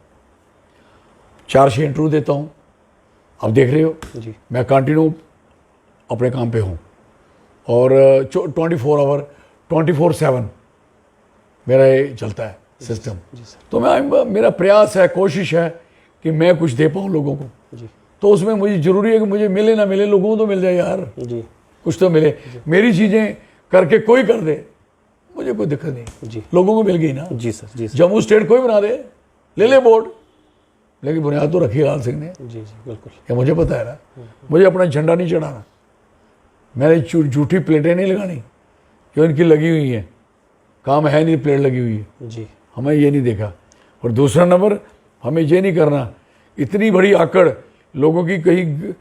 4-6 इंटरव्यू देता हूँ, आप देख रहे हो जी। मैं कंटिन्यू अपने काम पे हूँ, और 24 आवर 24/7 मेरा ये चलता है सिस्टम। तो मेरा प्रयास है, कोशिश है कि मैं कुछ दे पाऊँ लोगों को। जी। तो उसमें मुझे ज़रूरी है कि मुझे मिले ना मिले, लोगों को तो मिल जाए यार, जी। कुछ तो मिले। मेरी चीज़ें करके कोई कर दे, मुझे कोई दिक्कत नहीं, जी। लोगों को मिल गई ना। जी सर। जी सर। जम्मू स्टेट कोई बना दे, ले बोर्ड, लेकिन बुनियाद तो रखी लाल सिंह ने। जी जी बिल्कुल। ये मुझे पता है ना, मुझे अपना झंडा नहीं चढ़ाना, मैंने झूठी प्लेटें नहीं लगानी जो इनकी लगी हुई हैं, काम है नहीं, प्लेट लगी हुई है, जी। हमें ये नहीं देखा। और दूसरा नंबर, हमें ये नहीं करना इतनी बड़ी आकड़ लोगों की, कहीं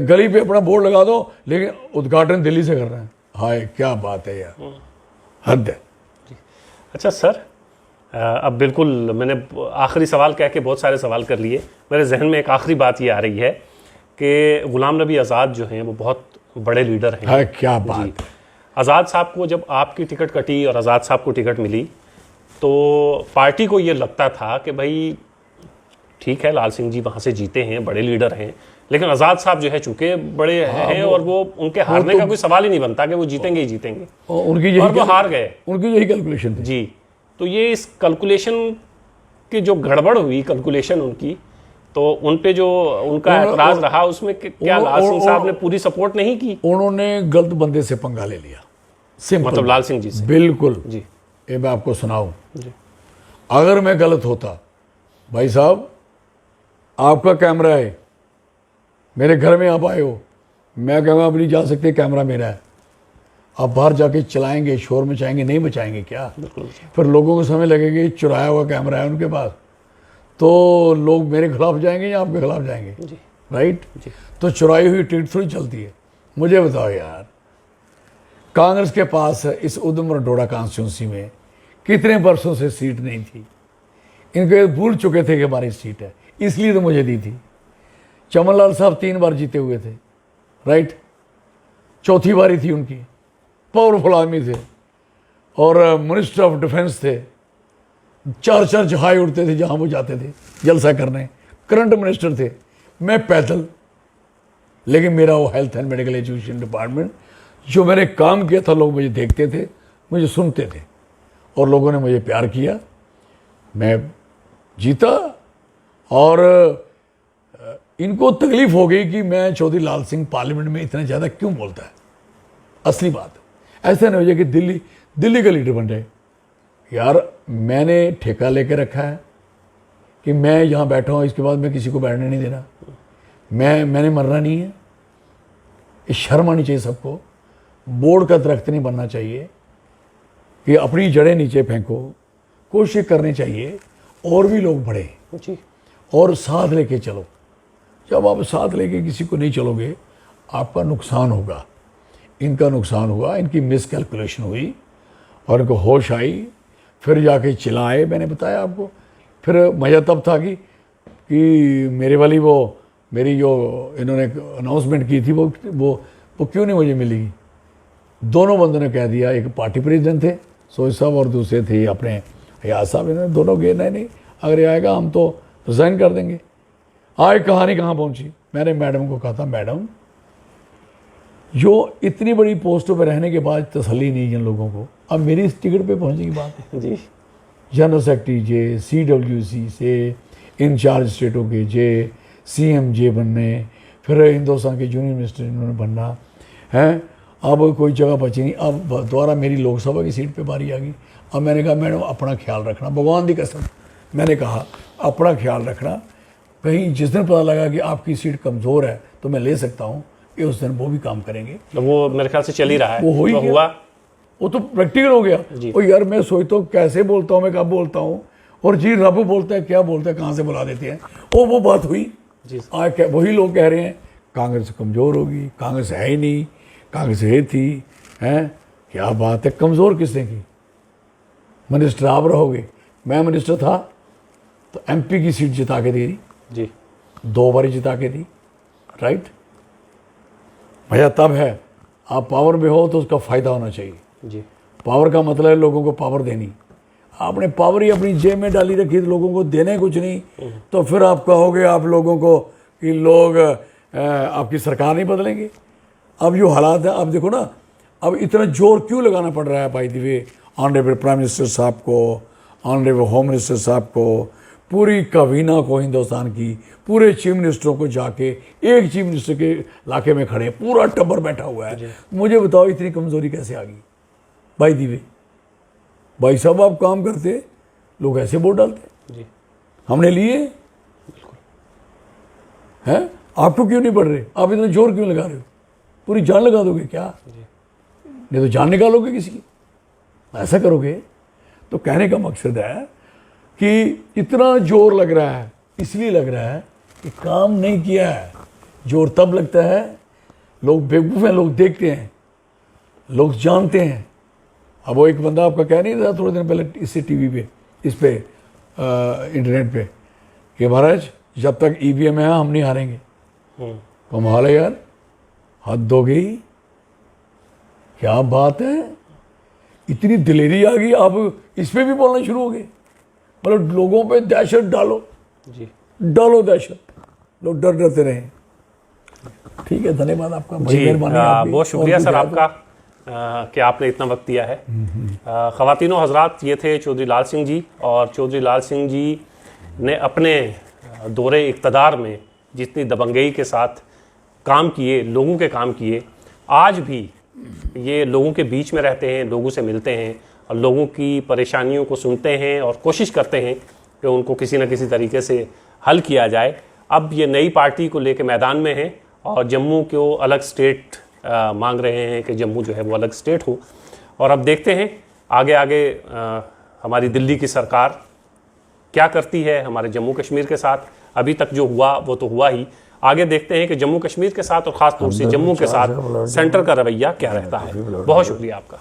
गली पे अपना बोर्ड लगा दो लेकिन उद्घाटन दिल्ली से करना है। हाय क्या बात है यार, हद है। अच्छा सर, अब बिल्कुल मैंने आखिरी सवाल कह के बहुत सारे सवाल कर लिए, मेरे जहन में एक आखिरी बात ये आ रही है कि गुलाम नबी आज़ाद जो हैं वो बहुत बड़े लीडर हैं। हाय क्या बात। आज़ाद साहब को जब आपकी टिकट कटी और आज़ाद साहब को टिकट मिली, तो पार्टी को ये लगता था कि भाई ठीक है, लाल सिंह जी वहाँ से जीते हैं, बड़े लीडर हैं, लेकिन आज़ाद साहब जो है चूंकि बड़े हैं और वो उनके हारने का कोई सवाल ही नहीं बनता कि वो जीतेंगे ही जीतेंगे, उनकी और वो हार गए, उनकी यही कैलकुलेशन थी। जी। तो ये इस कैलकुलेशन की जो गड़बड़ हुई, कैलकुलेशन उनकी, तो उन पे जो उनका एतराज रहा, उसमें क्या लाल सिंह साहब ने पूरी सपोर्ट नहीं की? उन्होंने गलत बंदे से पंगा ले लिया, सिंपल। मतलब लाल सिंह जी से? बिल्कुल जी। ये मैं आपको सुनाऊं, जी। अगर मैं गलत होता, भाई साहब आपका कैमरा है, मेरे घर में आप आए हो, मैं कहूँगा अब नहीं जा सकते, कैमरा मेरा है, आप बाहर जाके चलाएंगे, शोर मचाएंगे, नहीं बचाएंगे क्या? फिर लोगों को समय लगेगा चुराया हुआ कैमरा है उनके पास, तो लोग मेरे खिलाफ जाएंगे या आपके खिलाफ जाएंगे? जी। राइट। जी। तो चुराई हुई टिकट थोड़ी चलती है। मुझे बताओ यार, कांग्रेस के पास इस उधम रडोड़ा कॉन्स्टिट्यूंसी में कितने वर्षों से सीट नहीं थी, इनके भूल चुके थे कि हमारी सीट है, इसलिए तो मुझे दी थी। चमनलाल साहब 3 बार जीते हुए थे, राइट, चौथी बारी थी उनकी, पावरफुल आदमी थे, और मिनिस्टर ऑफ डिफेंस थे, 4-4 जहाज उड़ते थे जहाँ वो जाते थे जलसा करने, करंट मिनिस्टर थे, मैं पैदल। लेकिन मेरा वो health and medical education department, जो मैंने काम किया था, लोग मुझे देखते थे, मुझे सुनते थे, और लोगों ने मुझे प्यार किया, मैं जीता। और इनको तकलीफ हो गई कि मैं चौधरी लाल सिंह पार्लियामेंट में इतना ज़्यादा क्यों बोलता है। असली बात ऐसा नहीं हो जाए कि दिल्ली का लीडर बन जाए। यार मैंने ठेका लेके रखा है कि मैं यहाँ बैठा हूँ, इसके बाद मैं किसी को बैठने नहीं देना। मैंने मरना नहीं है। ये शर्म आनी चाहिए सबको। बोर्ड का दरख्त नहीं बनना चाहिए कि अपनी जड़ें नीचे फेंको। कोशिश करनी चाहिए और भी लोग बढ़े जी, और साथ लेके चलो। जब आप साथ लेके किसी को नहीं चलोगे, आपका नुकसान होगा। इनका नुकसान हुआ, इनकी मिसकैलकुलेशन हुई और इनको होश आई, फिर जाके चिल्लाए। मैंने बताया आपको। फिर मज़ा तब था कि मेरे वाली मेरी जो इन्होंने अनाउंसमेंट की थी वो क्यों नहीं मुझे मिलेगी। दोनों बंदों ने कह दिया, एक पार्टी प्रेसिडेंट थे सोज साहब और दूसरे थे अपने हयाज साहब। इन्होंने दोनों गए, नहीं अगर ये आएगा हम तो रिज़ाइन कर देंगे। आज कहानी कहाँ पहुँची। मैंने मैडम को कहा था, मैडम जो इतनी बड़ी पोस्टों पर रहने के बाद तसल्ली नहीं जिन लोगों को, अब मेरी इस टिकट पे पहुँचने की बात है जी। जनरल सेक्रेटरी जे, CWC से इंचार्ज स्टेटों के जे, CM जे बनने, फिर हिंदुस्तान के यूनियन मिनिस्टर इन्होंने बनना है। अब कोई जगह बची नहीं। अब दोबारा मेरी लोकसभा की सीट पे बारी आ गई। अब मैंने कहा मैडम अपना ख्याल रखना, भगवान की कसम मैंने कहा अपना ख्याल रखना। कहीं जिस दिन पता लगा कि आपकी सीट कमज़ोर है तो मैं ले सकता हूँ, ये उस दिन वो भी काम करेंगे। तो वो मेरे ख्याल से चल ही रहा है। वो हो ही तो गया। हुआ, वो तो प्रैक्टिकल हो गया। और यार मैं सोचता हूँ कैसे बोलता हूँ, मैं कब बोलता हूँ, और जी रब बोलता है, क्या बोलता है, कहाँ से बुला देते हैं। वो बात हुई। आज वही लोग कह रहे हैं कांग्रेस कमज़ोर होगी, कांग्रेस है ही नहीं, कांग्रेस है थी, हैं क्या बात है। कमज़ोर किसने की? मिनिस्टर आप रहोगे। मैं मिनिस्टर था तो MP की सीट जिता के दी जी, 2 बारी जिता के दी, राइट। भैया तब है आप पावर में हो तो उसका फ़ायदा होना चाहिए जी। पावर का मतलब है लोगों को पावर देनी। आपने पावर ही अपनी जेब में डाली रखी, तो लोगों को देने कुछ नहीं, तो फिर आप कहोगे आप लोगों को कि लोग आपकी सरकार नहीं बदलेंगे। अब जो हालात है, अब देखो ना, अब इतना जोर क्यों लगाना पड़ रहा है by the way honourable prime minister साहब को, ऑनरेबल होम मिनिस्टर साहब को, पूरी काबीना को, हिंदुस्तान की पूरे चीफ मिनिस्टरों को जाके एक चीफ मिनिस्टर के इलाके में खड़े, पूरा टब्बर बैठा हुआ है। मुझे बताओ इतनी कमज़ोरी कैसे आ गई बाय द वे। भाई साहब आप काम करते, लोग ऐसे वोट डालते जी। हमने लिए हैं। आपको क्यों नहीं पड़ रहे? आप इतना जोर क्यों लगा रहे हो? पूरी जान लगा दोगे क्या? नहीं तो जान निकालोगे किसी की, ऐसा करोगे। तो कहने का मकसद है कि इतना जोर लग रहा है, इसलिए लग रहा है कि काम नहीं किया है। जोर तब लगता है, लोग बेवकूफ़ हैं, लोग देखते हैं, लोग जानते हैं। अब वो एक बंदा आपका कह नहीं रहा थोड़े दिन पहले इससे टीवी पे, इस पे इंटरनेट पे, कि महाराज जब तक EVM है हम नहीं हारेंगे। कमाल है यार, हद हो गई, क्या बात है। इतनी दिलेरी आ गई, आप इस पे भी बोलना शुरू हो गए। मतलब लोगों पे दहशत डालो जी, डालो दहशत, लोग डरते रहे। ठीक है, धन्यवाद आपका, बड़ी मेहरबानी आपकी। बहुत शुक्रिया सर आपका कि आपने इतना वक्त दिया है। ख़वातीनो हजरात, ये थे चौधरी लाल सिंह जी। और चौधरी लाल सिंह जी ने अपने दौरे इक़्तिदार में जितनी दबंगई के साथ काम किए, लोगों के काम किए, आज भी ये लोगों के बीच में रहते हैं, लोगों से मिलते हैं और लोगों की परेशानियों को सुनते हैं और कोशिश करते हैं कि उनको किसी न किसी तरीके से हल किया जाए। अब ये नई पार्टी को लेकर मैदान में है और जम्मू को अलग स्टेट मांग रहे हैं कि जम्मू जो है वो अलग स्टेट हो। और अब देखते हैं आगे आगे हमारी दिल्ली की सरकार क्या करती है हमारे जम्मू कश्मीर के साथ। अभी तक जो हुआ वो तो हुआ ही, आगे देखते हैं कि जम्मू कश्मीर के साथ और ख़ास तौर से जम्मू के साथ सेंटर का रवैया क्या रहता है। बहुत शुक्रिया आपका।